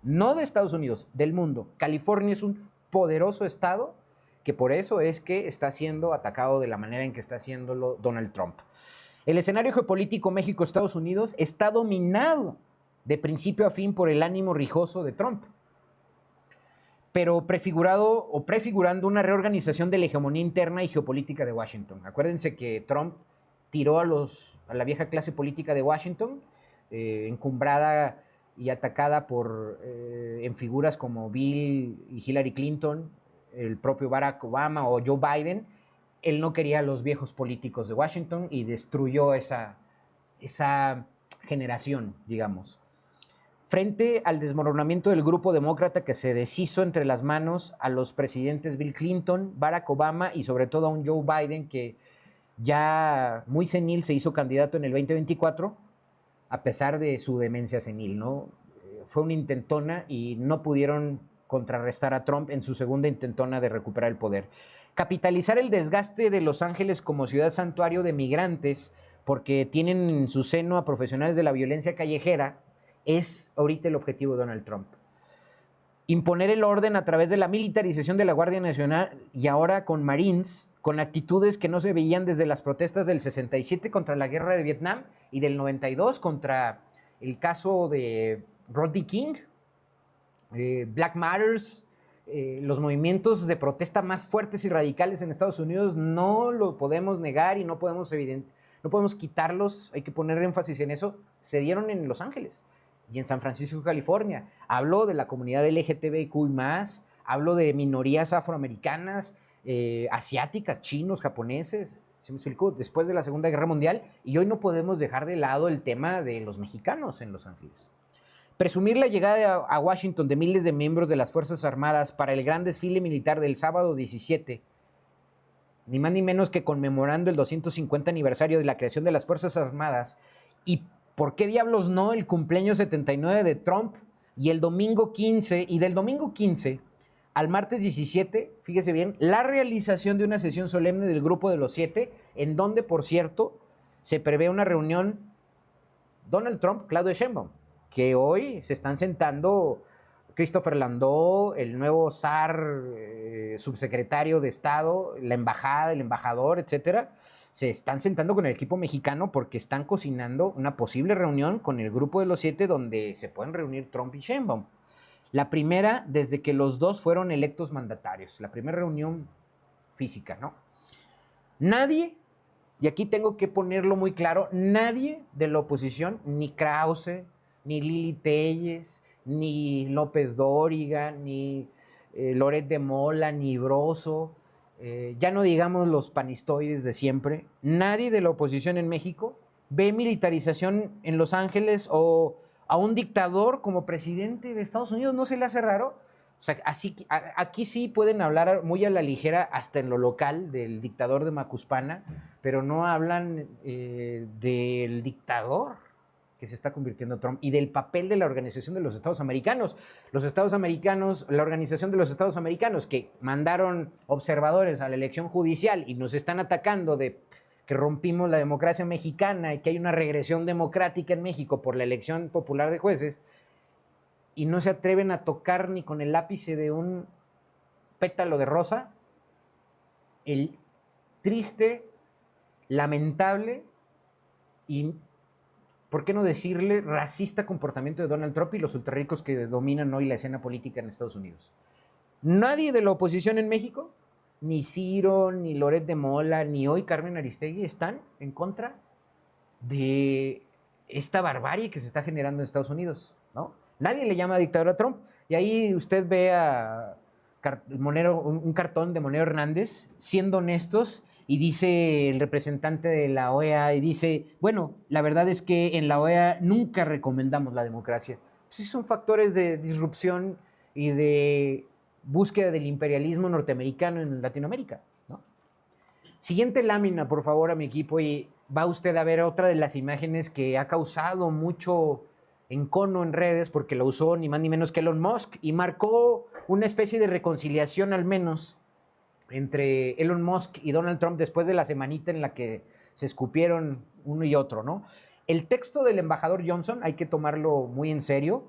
no de Estados Unidos, del mundo. California es un poderoso estado que por eso es que está siendo atacado de la manera en que está haciéndolo Donald Trump. El escenario geopolítico México-Estados Unidos está dominado de principio a fin por el ánimo rijoso de Trump, pero prefigurado o prefigurando una reorganización de la hegemonía interna y geopolítica de Washington. Acuérdense que Trump tiró a la vieja clase política de Washington, encumbrada y atacada en figuras como Bill y Hillary Clinton, el propio Barack Obama o Joe Biden. Él no quería a los viejos políticos de Washington y destruyó esa generación, digamos. Frente al desmoronamiento del grupo demócrata que se deshizo entre las manos a los presidentes Bill Clinton, Barack Obama y sobre todo a un Joe Biden que ya muy senil se hizo candidato en el 2024, a pesar de su demencia senil, ¿no? Fue una intentona y no pudieron contrarrestar a Trump en su segunda intentona de recuperar el poder. Capitalizar el desgaste de Los Ángeles como ciudad santuario de migrantes, porque tienen en su seno a profesionales de la violencia callejera, es ahorita el objetivo de Donald Trump. Imponer el orden a través de la militarización de la Guardia Nacional y ahora con Marines, con actitudes que no se veían desde las protestas del 67 contra la guerra de Vietnam y del 92 contra el caso de Rodney King, Black Matters, los movimientos de protesta más fuertes y radicales en Estados Unidos. No lo podemos negar y no podemos quitarlos, hay que poner énfasis en eso. Se dieron en Los Ángeles y en San Francisco, California. Hablo de la comunidad LGTBIQ+, hablo de minorías afroamericanas, asiáticas, chinos, japoneses. ¿Sí me explico? Después de la Segunda Guerra Mundial, y hoy no podemos dejar de lado el tema de los mexicanos en Los Ángeles. Presumir la llegada a Washington de miles de miembros de las Fuerzas Armadas para el gran desfile militar del sábado 17, ni más ni menos que conmemorando el 250 aniversario de la creación de las Fuerzas Armadas, y por qué diablos no el cumpleaños 79 de Trump, y el domingo 15, y del domingo 15 al martes 17, fíjese bien, la realización de una sesión solemne del Grupo de los 7, en donde, por cierto, se prevé una reunión Donald Trump, Claudia Sheinbaum, que hoy se están sentando Christopher Landau, el nuevo zar, subsecretario de Estado, la embajada, el embajador, etcétera, se están sentando con el equipo mexicano porque están cocinando una posible reunión con el Grupo de los 7 donde se pueden reunir Trump y Sheinbaum. La primera desde que los dos fueron electos mandatarios, la primera reunión física, ¿no? Nadie, y aquí tengo que ponerlo muy claro, nadie de la oposición, ni Krause, ni Lili Telles, ni López Dóriga, ni Loret de Mola, ni Broso, ya no digamos los panistoides de siempre, nadie de la oposición en México ve militarización en Los Ángeles o a un dictador como presidente de Estados Unidos. ¿No se le hace raro? O sea, aquí sí pueden hablar muy a la ligera, hasta en lo local, del dictador de Macuspana, pero no hablan del dictador que se está convirtiendo Trump y del papel de la Organización de los Estados Americanos. Los Estados Americanos, la Organización de los Estados Americanos, que mandaron observadores a la elección judicial y nos están atacando de que rompimos la democracia mexicana y que hay una regresión democrática en México por la elección popular de jueces, y no se atreven a tocar ni con el ápice de un pétalo de rosa el triste, lamentable y, ¿por qué no decirle, racista comportamiento de Donald Trump y los ultrarricos que dominan hoy la escena política en Estados Unidos? Nadie de la oposición en México, ni Ciro, ni Loret de Mola, ni hoy Carmen Aristegui, están en contra de esta barbarie que se está generando en Estados Unidos, ¿no? Nadie le llama dictadura a Trump. Y ahí usted ve a un cartón de Monero Hernández, siendo honestos, y dice el representante de la OEA, y dice, bueno, la verdad es que en la OEA nunca recomendamos la democracia. Pues sí, son factores de disrupción y de búsqueda del imperialismo norteamericano en Latinoamérica, ¿no? Siguiente lámina, por favor, a mi equipo, y va usted a ver otra de las imágenes que ha causado mucho encono en redes, porque lo usó ni más ni menos que Elon Musk, y marcó una especie de reconciliación al menos entre Elon Musk y Donald Trump después de la semanita en la que se escupieron uno y otro, ¿no? El texto del embajador Johnson, hay que tomarlo muy en serio,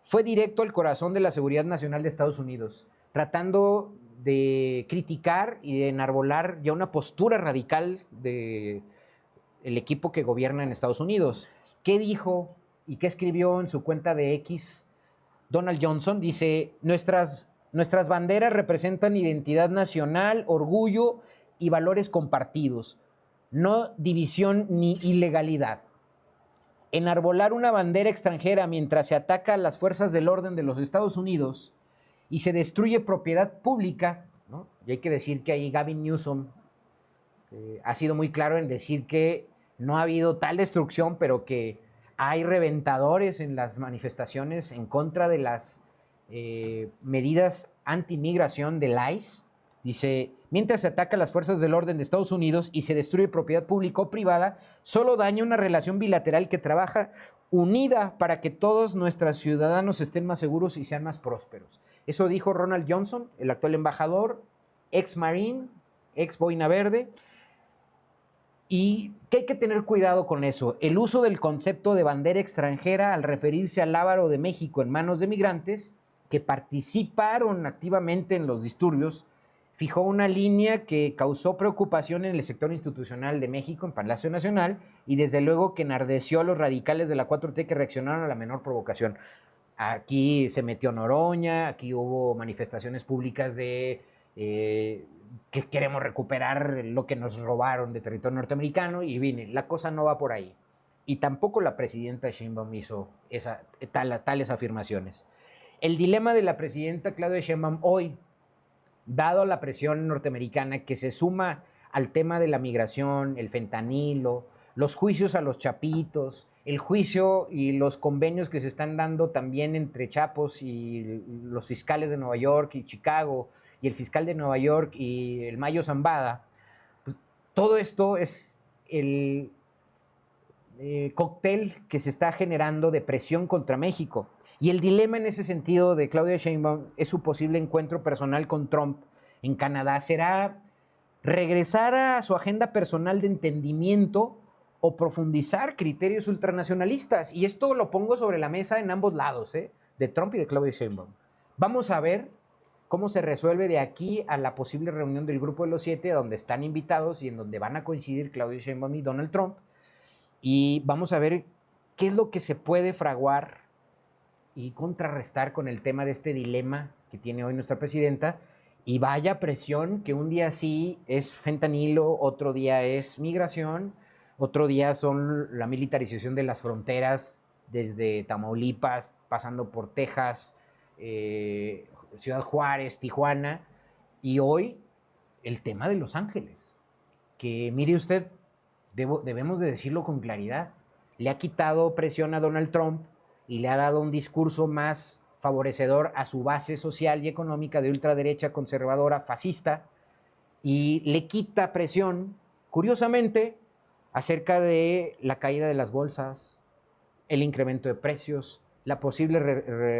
fue directo al corazón de la seguridad nacional de Estados Unidos, tratando de criticar y de enarbolar ya una postura radical del equipo que gobierna en Estados Unidos. ¿Qué dijo y qué escribió en su cuenta de X Donald Johnson? Dice, nuestras banderas representan identidad nacional, orgullo y valores compartidos, no división ni ilegalidad. Enarbolar una bandera extranjera mientras se ataca a las fuerzas del orden de los Estados Unidos y se destruye propiedad pública, ¿no? Y hay que decir que ahí Gavin Newsom ha sido muy claro en decir que no ha habido tal destrucción, pero que hay reventadores en las manifestaciones en contra de las medidas anti-migración del ICE. Dice, mientras se ataca a las fuerzas del orden de Estados Unidos y se destruye propiedad pública o privada, solo daña una relación bilateral que trabaja unida para que todos nuestros ciudadanos estén más seguros y sean más prósperos. Eso dijo Ronald Johnson, el actual embajador, ex Marine, ex Boina Verde. Y que hay que tener cuidado con eso. El uso del concepto de bandera extranjera al referirse al Lábaro de México en manos de migrantes que participaron activamente en los disturbios, fijó una línea que causó preocupación en el sector institucional de México, en Palacio Nacional, y desde luego que enardeció a los radicales de la 4T que reaccionaron a la menor provocación. Aquí se metió Noroña, aquí hubo manifestaciones públicas de que queremos recuperar lo que nos robaron de territorio norteamericano, y vine, la cosa no va por ahí. Y tampoco la presidenta Sheinbaum hizo tales afirmaciones. El dilema de la presidenta Claudia Sheinbaum hoy, dado la presión norteamericana que se suma al tema de la migración, el fentanilo, los juicios a los chapitos, el juicio y los convenios que se están dando también entre Chapos y los fiscales de Nueva York y Chicago, y el fiscal de Nueva York y el Mayo Zambada, pues, todo esto es el cóctel que se está generando de presión contra México. Y el dilema en ese sentido de Claudia Sheinbaum es su posible encuentro personal con Trump en Canadá. ¿Será regresar a su agenda personal de entendimiento o profundizar criterios ultranacionalistas? Y esto lo pongo sobre la mesa en ambos lados, de Trump y de Claudia Sheinbaum. Vamos a ver cómo se resuelve de aquí a la posible reunión del Grupo de los 7, donde están invitados y en donde van a coincidir Claudia Sheinbaum y Donald Trump. Y vamos a ver qué es lo que se puede fraguar y contrarrestar con el tema de este dilema que tiene hoy nuestra presidenta. Y vaya presión que un día sí es fentanilo, otro día es migración, otro día son la militarización de las fronteras desde Tamaulipas, pasando por Texas, Ciudad Juárez, Tijuana, y hoy el tema de Los Ángeles, que mire usted, debemos de decirlo con claridad, le ha quitado presión a Donald Trump y le ha dado un discurso más favorecedor a su base social y económica de ultraderecha, conservadora, fascista, y le quita presión, curiosamente, acerca de la caída de las bolsas, el incremento de precios, la posible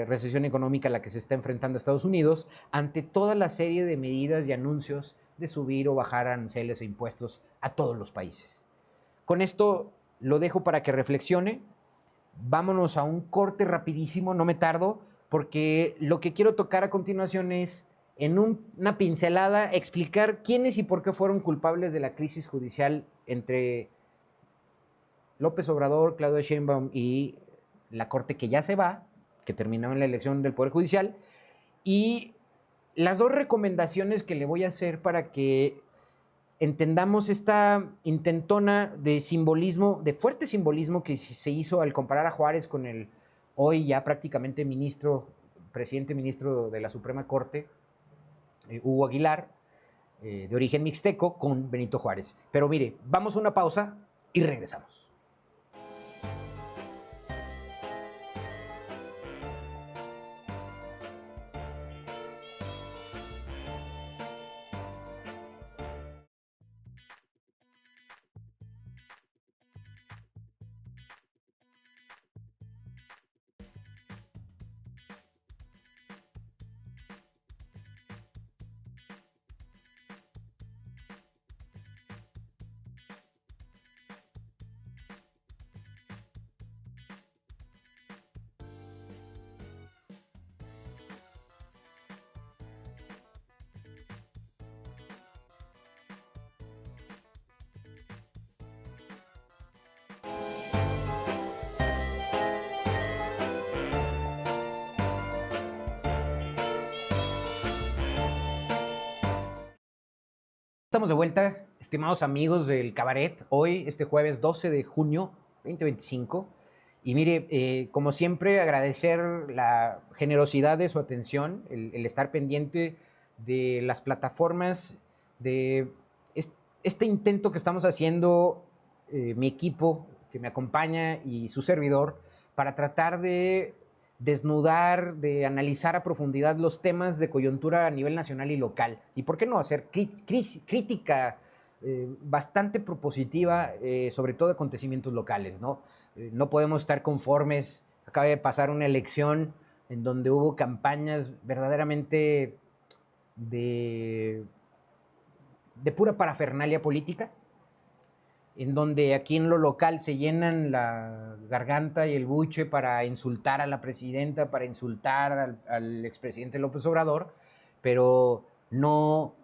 recesión económica a la que se está enfrentando Estados Unidos, ante toda la serie de medidas y anuncios de subir o bajar aranceles e impuestos a todos los países. Con esto lo dejo para que reflexione. Vámonos a un corte rapidísimo, no me tardo, porque lo que quiero tocar a continuación es, en una pincelada, explicar quiénes y por qué fueron culpables de la crisis judicial entre López Obrador, Claudia Sheinbaum y la Corte que ya se va, que terminó en la elección del Poder Judicial, y las dos recomendaciones que le voy a hacer para que entendamos esta intentona de simbolismo, de fuerte simbolismo que se hizo al comparar a Juárez con el hoy ya prácticamente presidente ministro de la Suprema Corte, Hugo Aguilar, de origen mixteco, con Benito Juárez. Pero mire, vamos a una pausa y regresamos. Estamos de vuelta, estimados amigos del Cabaret, hoy, este jueves 12 de junio 2025. Y mire, como siempre, agradecer la generosidad de su atención, el estar pendiente de las plataformas, de este intento que estamos haciendo, mi equipo que me acompaña y su servidor, para tratar de desnudar, de analizar a profundidad los temas de coyuntura a nivel nacional y local. Y por qué no hacer crítica bastante propositiva, sobre todo de acontecimientos locales, ¿no? No podemos estar conformes. Acaba de pasar una elección en donde hubo campañas verdaderamente de pura parafernalia política, en donde aquí en lo local se llenan la garganta y el buche para insultar a la presidenta, para insultar al expresidente López Obrador, pero no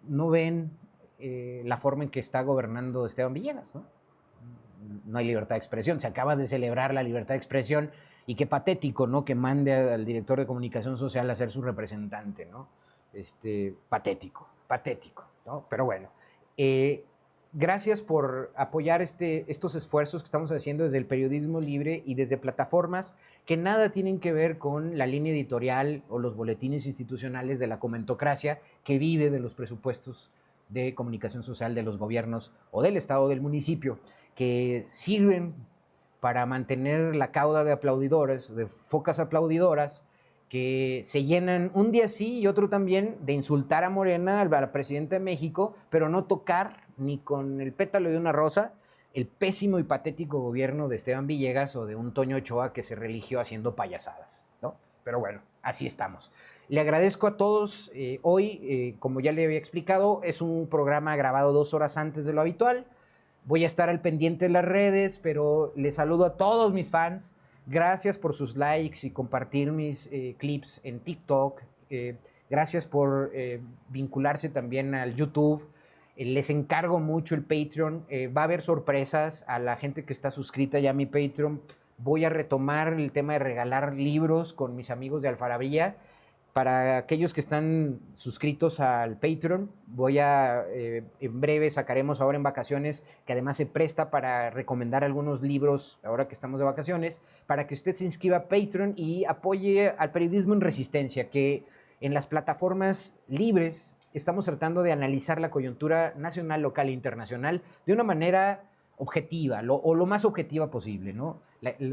ven la forma en que está gobernando Esteban Villegas, ¿no? No hay libertad de expresión. Se acaba de celebrar la libertad de expresión y qué patético, ¿no? Que mande al director de comunicación social a ser su representante, ¿no? Patético, ¿no? Pero bueno, gracias por apoyar estos esfuerzos que estamos haciendo desde el periodismo libre y desde plataformas que nada tienen que ver con la línea editorial o los boletines institucionales de la comentocracia que vive de los presupuestos de comunicación social de los gobiernos o del estado o del municipio, que sirven para mantener la cauda de aplaudidores, de focas aplaudidoras, que se llenan un día sí y otro también de insultar a Morena, al presidente de México, pero no tocar ni con el pétalo de una rosa el pésimo y patético gobierno de Esteban Villegas o de un Toño Ochoa que se religió haciendo payasadas, ¿no? Pero bueno, así estamos. Le agradezco a todos. Hoy, como ya le había explicado, es un programa grabado 2 horas antes de lo habitual. Voy a estar al pendiente de las redes, pero les saludo a todos mis fans. Gracias por sus likes y compartir mis clips en TikTok. Gracias por vincularse también al YouTube. Les encargo mucho el Patreon. Va a haber sorpresas a la gente que está suscrita ya a mi Patreon. Voy a retomar el tema de regalar libros con mis amigos de Alfarabía. Para aquellos que están suscritos al Patreon, en breve sacaremos ahora en vacaciones, que además se presta para recomendar algunos libros ahora que estamos de vacaciones, para que usted se inscriba a Patreon y apoye al periodismo en resistencia, que en las plataformas libres estamos tratando de analizar la coyuntura nacional, local e internacional de una manera objetiva, o lo más objetiva posible, ¿no?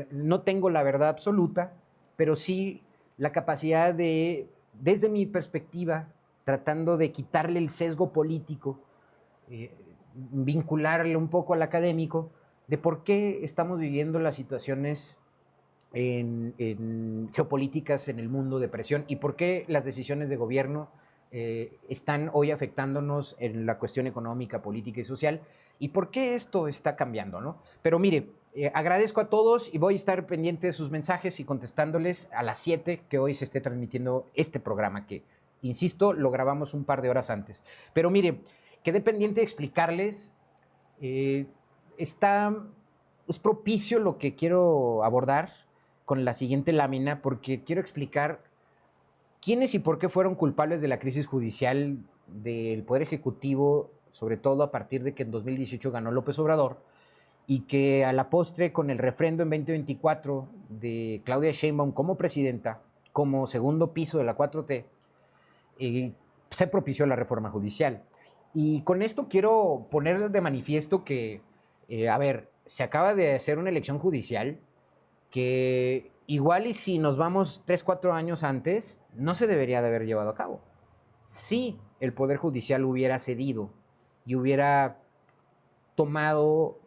No tengo la verdad absoluta, pero sí la capacidad de, desde mi perspectiva, tratando de quitarle el sesgo político, vincularle un poco al académico, de por qué estamos viviendo las situaciones en geopolíticas en el mundo de presión y por qué las decisiones de gobierno están hoy afectándonos en la cuestión económica, política y social, y por qué esto está cambiando, ¿no? Pero mire, agradezco a todos y voy a estar pendiente de sus mensajes y contestándoles a las 7 que hoy se esté transmitiendo este programa, que, insisto, lo grabamos un par de horas antes. Pero mire, quedé pendiente de explicarles, es propicio lo que quiero abordar con la siguiente lámina, porque quiero explicar quiénes y por qué fueron culpables de la crisis judicial del Poder Ejecutivo, sobre todo a partir de que en 2018 ganó López Obrador, y que a la postre, con el refrendo en 2024 de Claudia Sheinbaum como presidenta, como segundo piso de la 4T, se propició la reforma judicial. Y con esto quiero poner de manifiesto que, se acaba de hacer una elección judicial que igual y si nos vamos 3, 4 años antes, no se debería de haber llevado a cabo. Si el Poder Judicial hubiera cedido y hubiera formado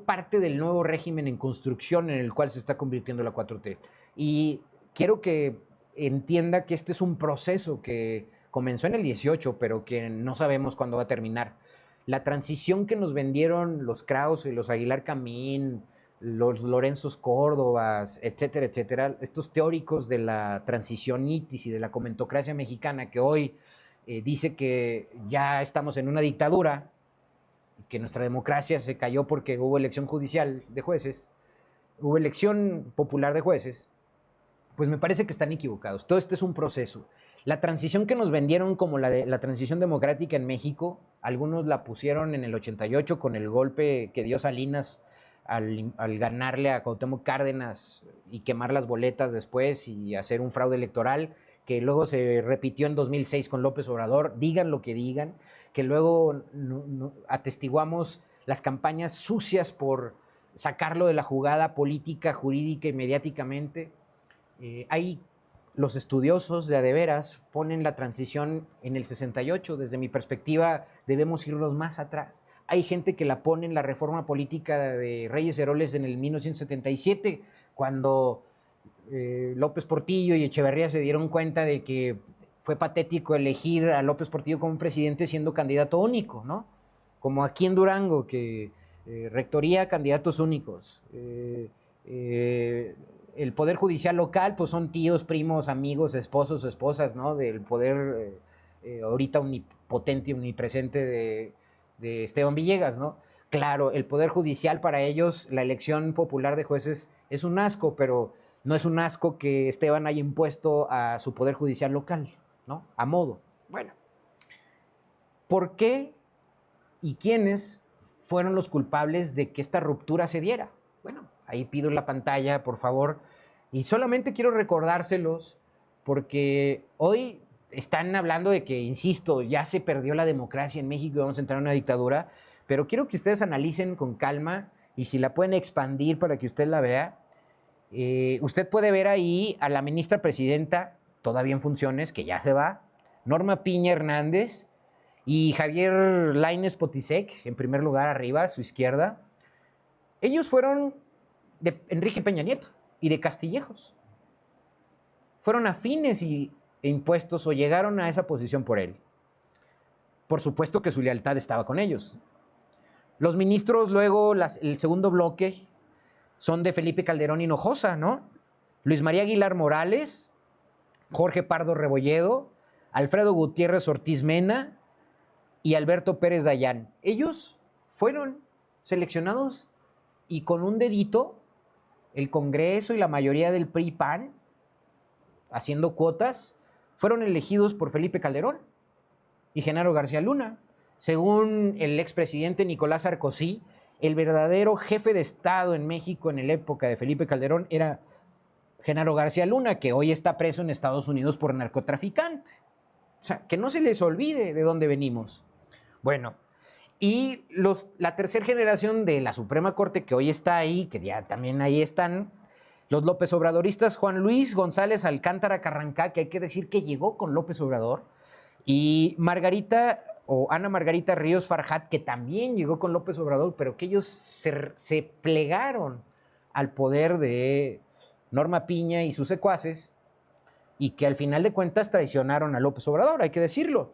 parte del nuevo régimen en construcción en el cual se está convirtiendo la 4T. Y quiero que entienda que este es un proceso que comenzó en el 18, pero que no sabemos cuándo va a terminar. La transición que nos vendieron los Krause, los Aguilar Camín, los Lorenzos Córdobas, etcétera, etcétera, estos teóricos de la transición itis y de la comentocracia mexicana que hoy dice que ya estamos en una dictadura, que nuestra democracia se cayó porque hubo elección judicial de jueces, hubo elección popular de jueces, pues me parece que están equivocados. Todo este es un proceso. La transición que nos vendieron como la transición democrática en México, algunos la pusieron en el 88 con el golpe que dio Salinas al ganarle a Cuauhtémoc Cárdenas y quemar las boletas después y hacer un fraude electoral, que luego se repitió en 2006 con López Obrador, digan lo que digan, que luego atestiguamos las campañas sucias por sacarlo de la jugada política, jurídica y mediáticamente. Hay los estudiosos de a de veras ponen la transición en el 68. Desde mi perspectiva, debemos irnos más atrás. Hay gente que la pone en la reforma política de Reyes Heroles en el 1977, cuando López Portillo y Echeverría se dieron cuenta de que fue patético elegir a López Portillo como presidente siendo candidato único, ¿no? Como aquí en Durango, que rectoría, candidatos únicos. El Poder Judicial local, pues son tíos, primos, amigos, esposos, esposas, ¿no? Del poder ahorita omnipotente y omnipresente de Esteban Villegas, ¿no? Claro, el Poder Judicial para ellos, la elección popular de jueces es un asco, pero no es un asco que Esteban haya impuesto a su Poder Judicial local, ¿no? A modo. Bueno, ¿por qué y quiénes fueron los culpables de que esta ruptura se diera? Bueno, ahí pido la pantalla, por favor, y solamente quiero recordárselos porque hoy están hablando de que, insisto, ya se perdió la democracia en México y vamos a entrar en una dictadura, pero quiero que ustedes analicen con calma y si la pueden expandir para que usted la vea. Usted puede ver ahí a la ministra presidenta, todavía en funciones, que ya se va, Norma Piña Hernández y Javier Lainez Potisek, en primer lugar arriba, a su izquierda. Ellos fueron de Enrique Peña Nieto y de Castillejos. Fueron afines e impuestos o llegaron a esa posición por él. Por supuesto que su lealtad estaba con ellos. Los ministros luego, el segundo bloque, son de Felipe Calderón Hinojosa, ¿no? Luis María Aguilar Morales, Jorge Pardo Rebolledo, Alfredo Gutiérrez Ortiz Mena y Alberto Pérez Dayán. Ellos fueron seleccionados y con un dedito el Congreso y la mayoría del PRI-PAN, haciendo cuotas, fueron elegidos por Felipe Calderón y Genaro García Luna. Según el expresidente Nicolás Sarkozy, el verdadero jefe de Estado en México en la época de Felipe Calderón era Genaro García Luna, que hoy está preso en Estados Unidos por narcotraficante. O sea, que no se les olvide de dónde venimos. Bueno, y la tercera generación de la Suprema Corte, que hoy está ahí, que ya también ahí están, los López Obradoristas, Juan Luis González Alcántara Carrancá, que hay que decir que llegó con López Obrador, y Ana Margarita Ríos Farjat, que también llegó con López Obrador, pero que ellos se plegaron al poder de Norma Piña y sus secuaces, y que al final de cuentas traicionaron a López Obrador, hay que decirlo.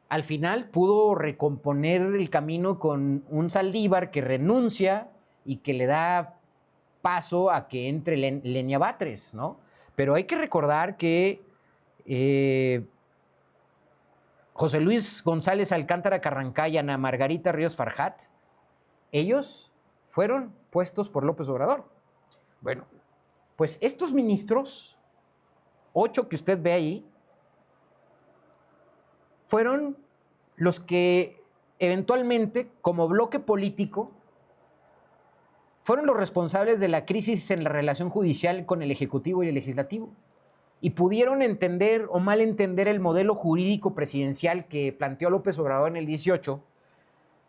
Al final pudo recomponer el camino con un Saldívar que renuncia y que le da paso a que entre Lenia Batres, ¿no? Pero hay que recordar que José Luis González Alcántara Carrancá y Ana Margarita Ríos Farjat, ellos fueron puestos por López Obrador. Bueno, pues estos ministros, 8 que usted ve ahí, fueron los que eventualmente, como bloque político, fueron los responsables de la crisis en la relación judicial con el Ejecutivo y el Legislativo. Y pudieron entender o malentender el modelo jurídico presidencial que planteó López Obrador en el 18,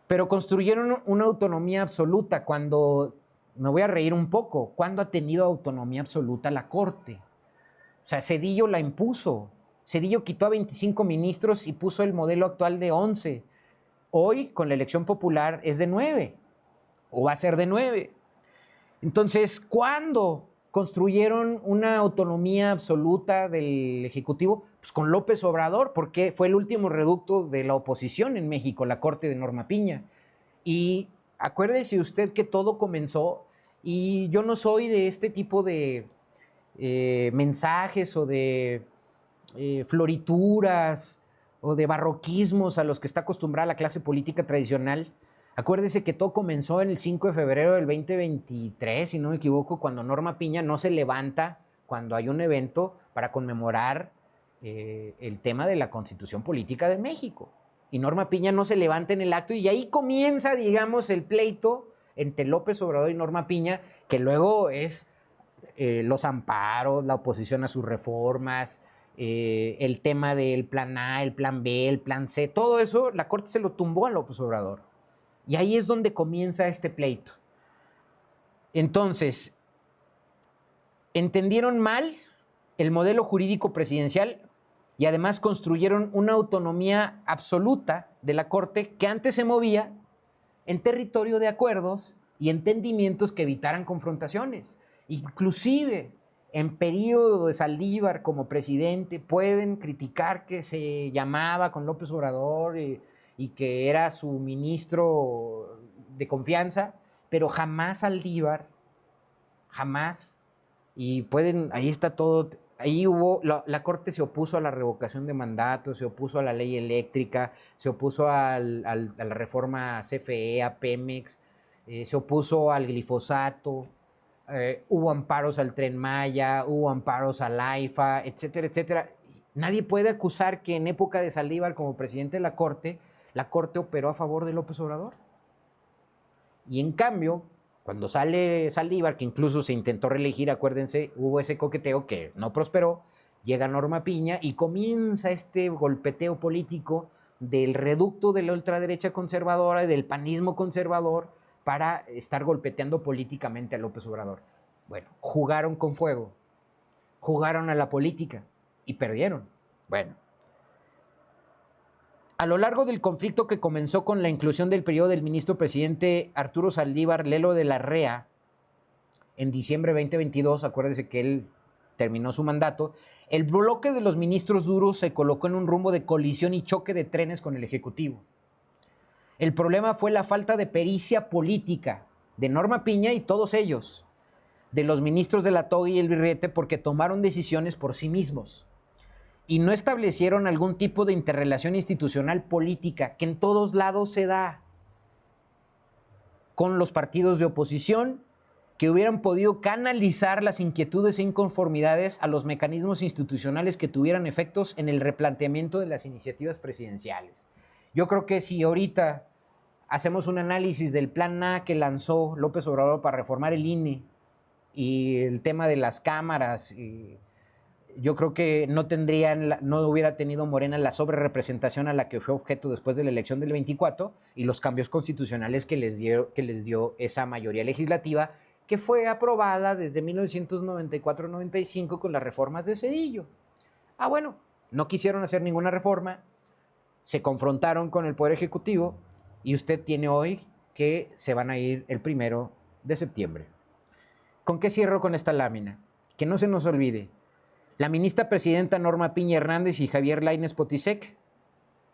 pero construyeron una autonomía absoluta. Cuando, me voy a reír un poco, ¿cuándo ha tenido autonomía absoluta la Corte? O sea, Zedillo la impuso. Zedillo quitó a 25 ministros y puso el modelo actual de 11. Hoy, con la elección popular, es de 9, o va a ser de 9. Entonces, ¿cuándo construyeron una autonomía absoluta del Ejecutivo? Pues con López Obrador, porque fue el último reducto de la oposición en México, la Corte de Norma Piña. Y acuérdese usted que todo comenzó, y yo no soy de este tipo de mensajes o de florituras o de barroquismos a los que está acostumbrada la clase política tradicional. Acuérdese que todo comenzó en el 5 de febrero del 2023, si no me equivoco, cuando Norma Piña no se levanta cuando hay un evento para conmemorar el tema de la Constitución Política de México. Y Norma Piña no se levanta en el acto y ahí comienza, digamos, el pleito entre López Obrador y Norma Piña, que luego es los amparos, la oposición a sus reformas, el tema del plan A, el plan B, el plan C, todo eso la Corte se lo tumbó a López Obrador. Y ahí es donde comienza este pleito. Entonces, entendieron mal el modelo jurídico presidencial y además construyeron una autonomía absoluta de la Corte que antes se movía en territorio de acuerdos y entendimientos que evitaran confrontaciones. Inclusive, en periodo de Saldívar como presidente, pueden criticar que se llamaba con López Obrador y que era su ministro de confianza, pero jamás Saldívar, jamás, y pueden, ahí está todo, ahí hubo, la Corte se opuso a la revocación de mandato, se opuso a la ley eléctrica, se opuso a la reforma CFE, a Pemex, se opuso al glifosato, hubo amparos al Tren Maya, hubo amparos al AIFA, etcétera, etcétera. Nadie puede acusar que en época de Saldívar como presidente de la Corte operó a favor de López Obrador. Y en cambio, cuando sale Saldívar, que incluso se intentó reelegir, acuérdense, hubo ese coqueteo que no prosperó, Llega Norma Piña y comienza este golpeteo político del reducto de la ultraderecha conservadora y del panismo conservador para estar golpeteando políticamente a López Obrador. Bueno, jugaron con fuego, jugaron a la política y perdieron. Bueno, a lo largo del conflicto que comenzó con la inclusión del periodo del ministro presidente Arturo Saldívar Lelo de la Rea en diciembre de 2022, acuérdense que él terminó su mandato, el bloque de los ministros duros se colocó en un rumbo de colisión y choque de trenes con el Ejecutivo. El problema fue la falta de pericia política de Norma Piña y todos ellos, de los ministros de la toga y el birrete, porque tomaron decisiones por sí mismos y no establecieron algún tipo de interrelación institucional política que en todos lados se da con los partidos de oposición, que hubieran podido canalizar las inquietudes e inconformidades a los mecanismos institucionales que tuvieran efectos en el replanteamiento de las iniciativas presidenciales. Yo creo que si ahorita hacemos un análisis del plan A que lanzó López Obrador para reformar el INE y el tema de las cámaras, yo creo que no hubiera tenido Morena la sobrerepresentación a la que fue objeto después de la elección del 24 y los cambios constitucionales que les dio esa mayoría legislativa, que fue aprobada desde 1994-95 con las reformas de Zedillo. Bueno, no quisieron hacer ninguna reforma, se confrontaron con el Poder Ejecutivo y usted tiene hoy que se van a ir el 1 de septiembre. ¿Con qué cierro con esta lámina? Que no se nos olvide, la ministra presidenta Norma Piña Hernández y Javier Lainez Potisek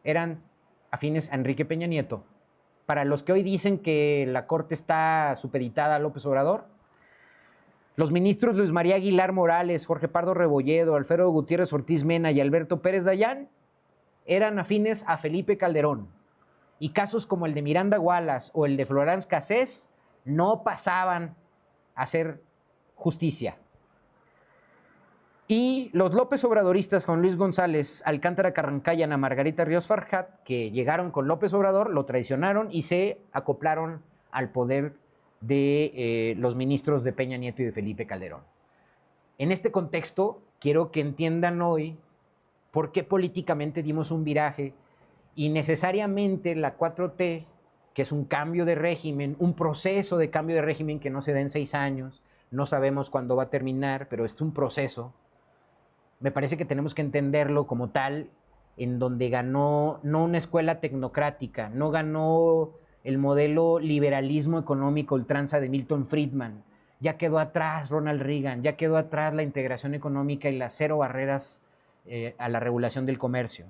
eran afines a Enrique Peña Nieto. Para los que hoy dicen que la Corte está supeditada a López Obrador, los ministros Luis María Aguilar Morales, Jorge Pardo Rebolledo, Alfredo Gutiérrez Ortiz Mena y Alberto Pérez Dayán eran afines a Felipe Calderón. Y casos como el de Miranda Wallace o el de Florence Cassés no pasaban a ser justicia. Y los López Obradoristas, Juan Luis González, Alcántara Carrancá y Ana Margarita Ríos Farjat, que llegaron con López Obrador, lo traicionaron y se acoplaron al poder de los ministros de Peña Nieto y de Felipe Calderón. En este contexto, quiero que entiendan hoy por qué políticamente dimos un viraje y necesariamente la 4T, que es un cambio de régimen, un proceso de cambio de régimen que no se da en 6 años, no sabemos cuándo va a terminar, pero es un proceso. Me parece que tenemos que entenderlo como tal, en donde ganó no una escuela tecnocrática, no ganó el modelo liberalismo económico ultranza de Milton Friedman, ya quedó atrás Ronald Reagan, ya quedó atrás la integración económica y las 0 barreras a la regulación del comercio.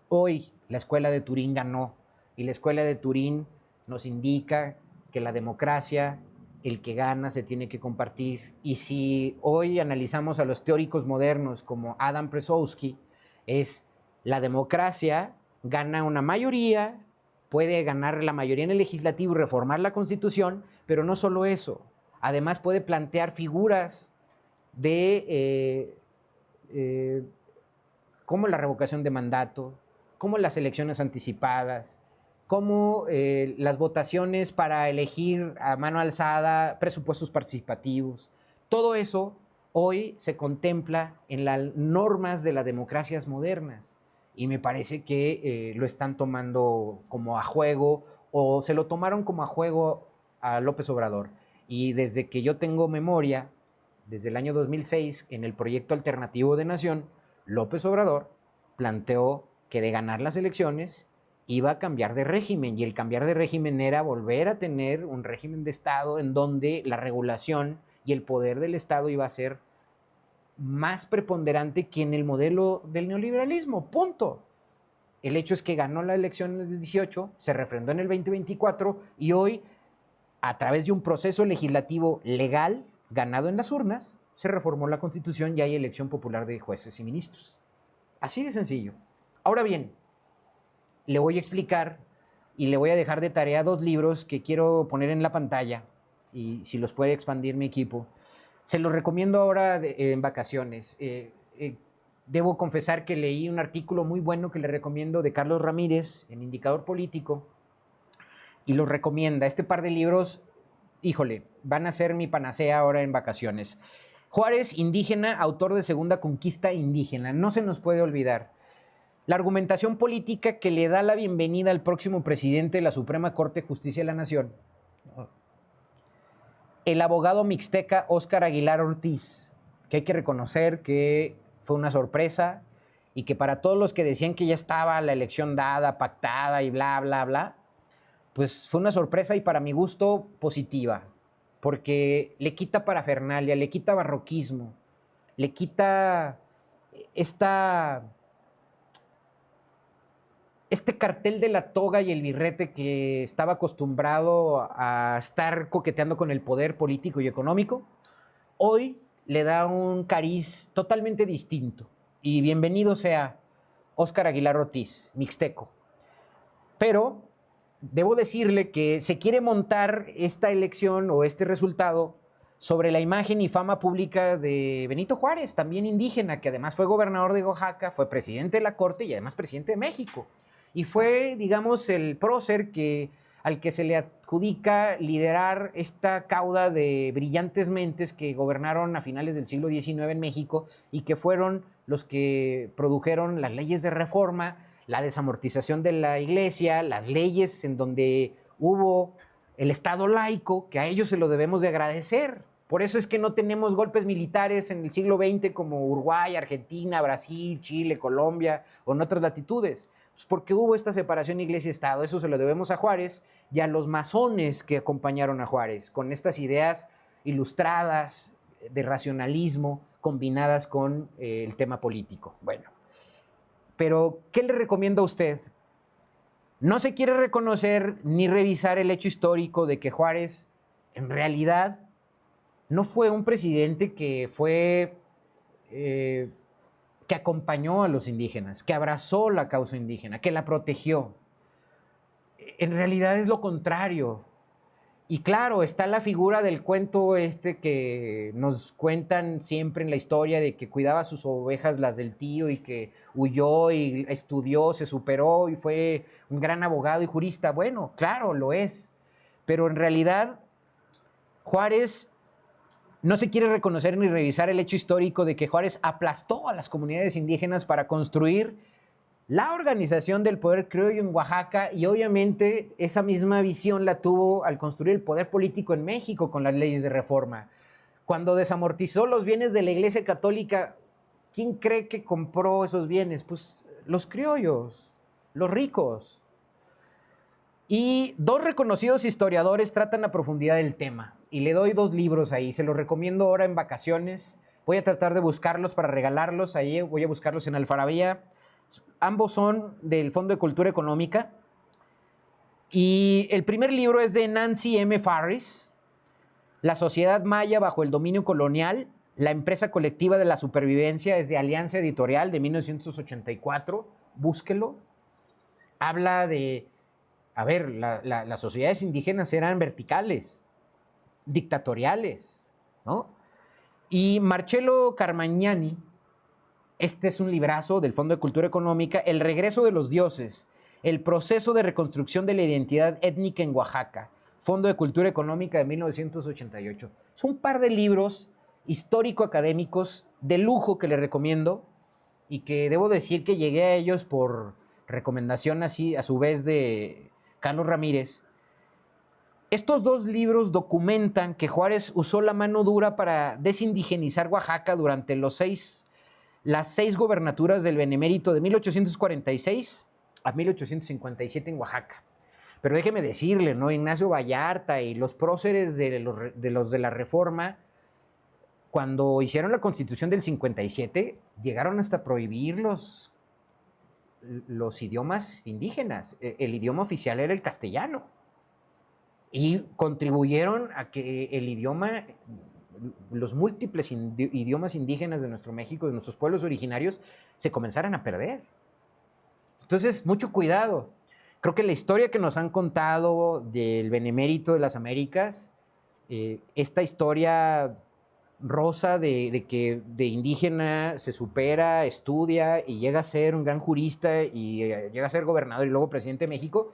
Hoy la escuela de Turín ganó y la escuela de Turín nos indica que la democracia, el que gana se tiene que compartir. Y si hoy analizamos a los teóricos modernos como Adam Pressowski, es la democracia gana una mayoría, puede ganar la mayoría en el legislativo y reformar la Constitución, pero no solo eso, además puede plantear figuras de como la revocación de mandato, como las elecciones anticipadas, como las votaciones para elegir a mano alzada, presupuestos participativos. Todo eso hoy se contempla en las normas de las democracias modernas y me parece que lo están tomando como a juego o se lo tomaron como a juego a López Obrador. Y desde que yo tengo memoria, desde el año 2006, en el proyecto alternativo de Nación, López Obrador planteó que de ganar las elecciones iba a cambiar de régimen y el cambiar de régimen era volver a tener un régimen de Estado en donde la regulación y el poder del Estado iba a ser más preponderante que en el modelo del neoliberalismo, punto. El hecho es que ganó la elección en el 18, se refrendó en el 2024 y hoy, a través de un proceso legislativo legal ganado en las urnas, se reformó la Constitución y hay elección popular de jueces y ministros. Así de sencillo. Ahora bien, le voy a explicar y le voy a dejar de tarea 2 libros que quiero poner en la pantalla y si los puede expandir mi equipo. Se los recomiendo ahora en vacaciones. Debo confesar que leí un artículo muy bueno que le recomiendo de Carlos Ramírez en Indicador Político y los recomienda. Este par de libros, híjole, van a ser mi panacea ahora en vacaciones. Juárez, indígena, autor de Segunda Conquista Indígena. No se nos puede olvidar. La argumentación política que le da la bienvenida al próximo presidente de la Suprema Corte de Justicia de la Nación. El abogado mixteca Óscar Aguilar Ortiz, que hay que reconocer que fue una sorpresa y que para todos los que decían que ya estaba la elección dada, pactada y bla, bla, bla, pues fue una sorpresa y para mi gusto positiva, porque le quita parafernalia, le quita barroquismo, le quita este cartel de la toga y el birrete que estaba acostumbrado a estar coqueteando con el poder político y económico. Hoy le da un cariz totalmente distinto. Y bienvenido sea Óscar Aguilar Ortiz, mixteco. Pero debo decirle que se quiere montar esta elección o este resultado sobre la imagen y fama pública de Benito Juárez, también indígena, que además fue gobernador de Oaxaca, fue presidente de la Corte y además presidente de México. Y fue, digamos, el prócer al que se le adjudica liderar esta cauda de brillantes mentes que gobernaron a finales del siglo XIX en México y que fueron los que produjeron las leyes de reforma, la desamortización de la iglesia, las leyes en donde hubo el Estado laico, que a ellos se lo debemos de agradecer. Por eso es que no tenemos golpes militares en el siglo XX como Uruguay, Argentina, Brasil, Chile, Colombia o en otras latitudes. Pues porque hubo esta separación iglesia-estado. Eso se lo debemos a Juárez y a los masones que acompañaron a Juárez, con estas ideas ilustradas de racionalismo combinadas con el tema político. Bueno, pero ¿qué le recomiendo a usted? No se quiere reconocer ni revisar el hecho histórico de que Juárez en realidad no fue un presidente que que acompañó a los indígenas, que abrazó la causa indígena, que la protegió. En realidad es lo contrario. Y claro, está la figura del cuento que nos cuentan siempre en la historia de que cuidaba sus ovejas, las del tío, y que huyó y estudió, se superó y fue un gran abogado y jurista. Bueno, claro, lo es. Pero en realidad, Juárez no se quiere reconocer ni revisar el hecho histórico de que Juárez aplastó a las comunidades indígenas para construir la organización del poder criollo en Oaxaca, y obviamente esa misma visión la tuvo al construir el poder político en México con las leyes de reforma. Cuando desamortizó los bienes de la Iglesia Católica, ¿quién cree que compró esos bienes? Pues los criollos, los ricos. Y dos reconocidos historiadores tratan a profundidad el tema. Y le doy 2 libros ahí. Se los recomiendo ahora en vacaciones. Voy a tratar de buscarlos para regalarlos. Ahí voy a buscarlos en Alfarabía. Ambos son del Fondo de Cultura Económica. Y el primer libro es de Nancy M. Farris, La sociedad maya bajo el dominio colonial, la empresa colectiva de la supervivencia. Es de Alianza Editorial de 1984. Búsquelo. Habla de... A ver, las sociedades indígenas eran verticales, dictatoriales, ¿no? Y Marcello Carmagnani, este es un librazo del Fondo de Cultura Económica, El regreso de los dioses, el proceso de reconstrucción de la identidad étnica en Oaxaca, Fondo de Cultura Económica de 1988. Son un par de libros histórico-académicos de lujo que les recomiendo y que debo decir que llegué a ellos por recomendación así, a su vez, de Carlos Ramírez. Estos 2 libros documentan que Juárez usó la mano dura para desindigenizar Oaxaca durante las 6 gobernaturas del Benemérito de 1846 a 1857 en Oaxaca. Pero déjeme decirle, ¿no? Ignacio Vallarta y los próceres de los de la Reforma, cuando hicieron la Constitución del 57, llegaron hasta prohibir los idiomas indígenas. El idioma oficial era el castellano. Y contribuyeron a que el idioma, los múltiples idiomas indígenas de nuestro México, de nuestros pueblos originarios, se comenzaran a perder. Entonces, mucho cuidado. Creo que la historia que nos han contado del Benemérito de las Américas, esta historia rosa de que de indígena se supera, estudia y llega a ser un gran jurista y llega a ser gobernador y luego presidente de México,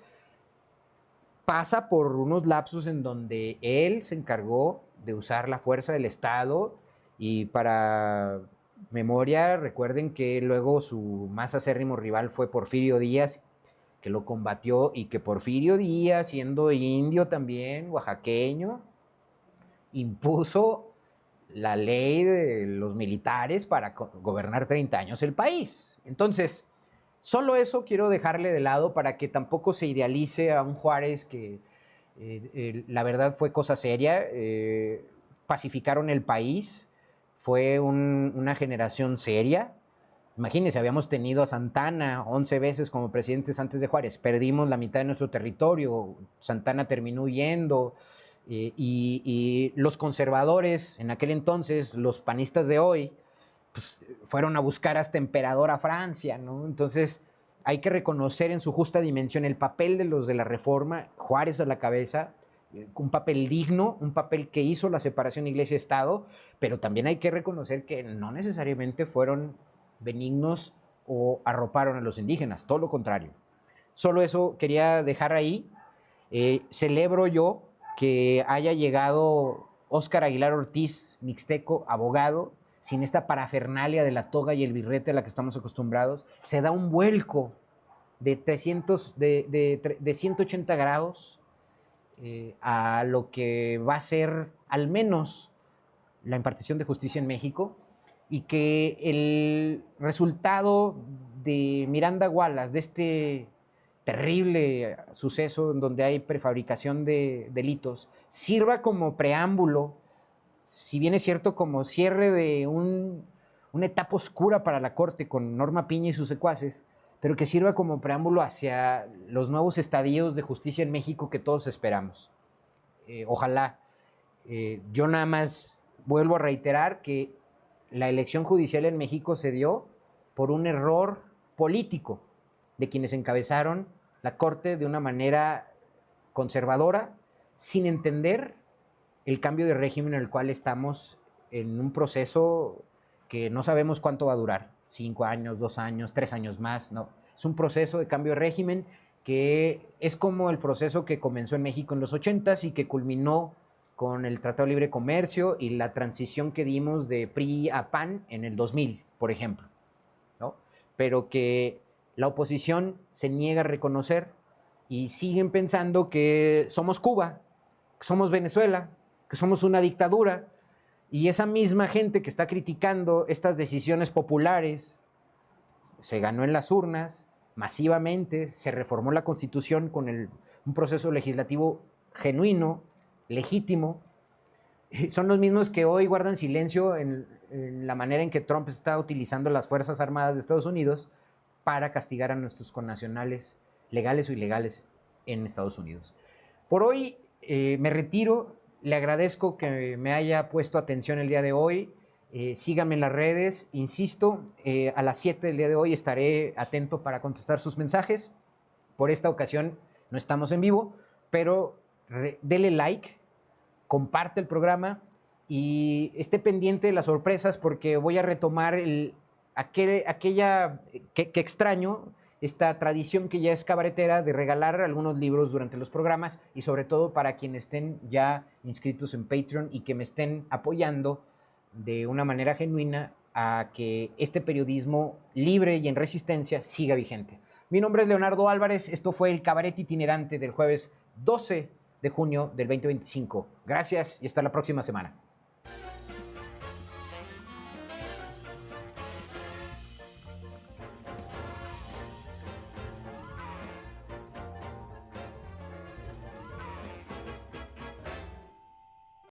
pasa por unos lapsos en donde él se encargó de usar la fuerza del Estado Y para memoria, recuerden que luego su más acérrimo rival fue Porfirio Díaz, que lo combatió, y que Porfirio Díaz, siendo indio también, oaxaqueño, impuso la ley de los militares para gobernar 30 años el país. Entonces, solo eso quiero dejarle de lado para que tampoco se idealice a un Juárez que la verdad fue cosa seria, pacificaron el país, fue una generación seria. Imagínense, habíamos tenido a Santana 11 veces como presidentes antes de Juárez, perdimos la mitad de nuestro territorio, Santana terminó huyendo, y los conservadores en aquel entonces, los panistas de hoy, pues, fueron a buscar hasta emperador a Francia, ¿no? Entonces hay que reconocer en su justa dimensión el papel de los de la Reforma, Juárez a la cabeza, un papel digno, un papel que hizo la separación Iglesia-Estado, pero también hay que reconocer que no necesariamente fueron benignos o arroparon a los indígenas, todo lo contrario. Solo eso quería dejar ahí. Celebro yo que haya llegado Óscar Aguilar Ortiz, mixteco, abogado, sin esta parafernalia de la toga y el birrete a la que estamos acostumbrados. Se da un vuelco de 180 grados a lo que va a ser al menos la impartición de justicia en México, y que el resultado de Miranda Wallace, de este terrible suceso en donde hay prefabricación de delitos, sirva como preámbulo, si bien es cierto, como cierre de una etapa oscura para la Corte con Norma Piña y sus secuaces, pero que sirva como preámbulo hacia los nuevos estadios de justicia en México que todos esperamos. Ojalá. Yo nada más vuelvo a reiterar que la elección judicial en México se dio por un error político de quienes encabezaron la Corte de una manera conservadora, sin entender el cambio de régimen en el cual estamos en un proceso que no sabemos cuánto va a durar, 5 años, 2 años, 3 años más, no. Es un proceso de cambio de régimen que es como el proceso que comenzó en México en los 80s y que culminó con el Tratado de Libre Comercio y la transición que dimos de PRI a PAN en el 2000, por ejemplo, ¿no? Pero que la oposición se niega a reconocer y siguen pensando que somos Cuba, que somos Venezuela, que somos una dictadura, y esa misma gente que está criticando estas decisiones populares se ganó en las urnas masivamente, se reformó la Constitución con un proceso legislativo genuino, legítimo. Son los mismos que hoy guardan silencio en la manera en que Trump está utilizando las Fuerzas Armadas de Estados Unidos para castigar a nuestros connacionales legales o ilegales en Estados Unidos. Por hoy me retiro. Le agradezco que me haya puesto atención el día de hoy. Síganme en las redes. Insisto, a las 7 del día de hoy estaré atento para contestar sus mensajes. Por esta ocasión no estamos en vivo, pero dele like, comparte el programa y esté pendiente de las sorpresas, porque voy a retomar aquella que extraño, esta tradición que ya es cabaretera de regalar algunos libros durante los programas, y sobre todo para quienes estén ya inscritos en Patreon y que me estén apoyando de una manera genuina a que este periodismo libre y en resistencia siga vigente. Mi nombre es Leonardo Álvarez, esto fue el Cabaret Itinerante del jueves 12 de junio del 2025. Gracias y hasta la próxima semana.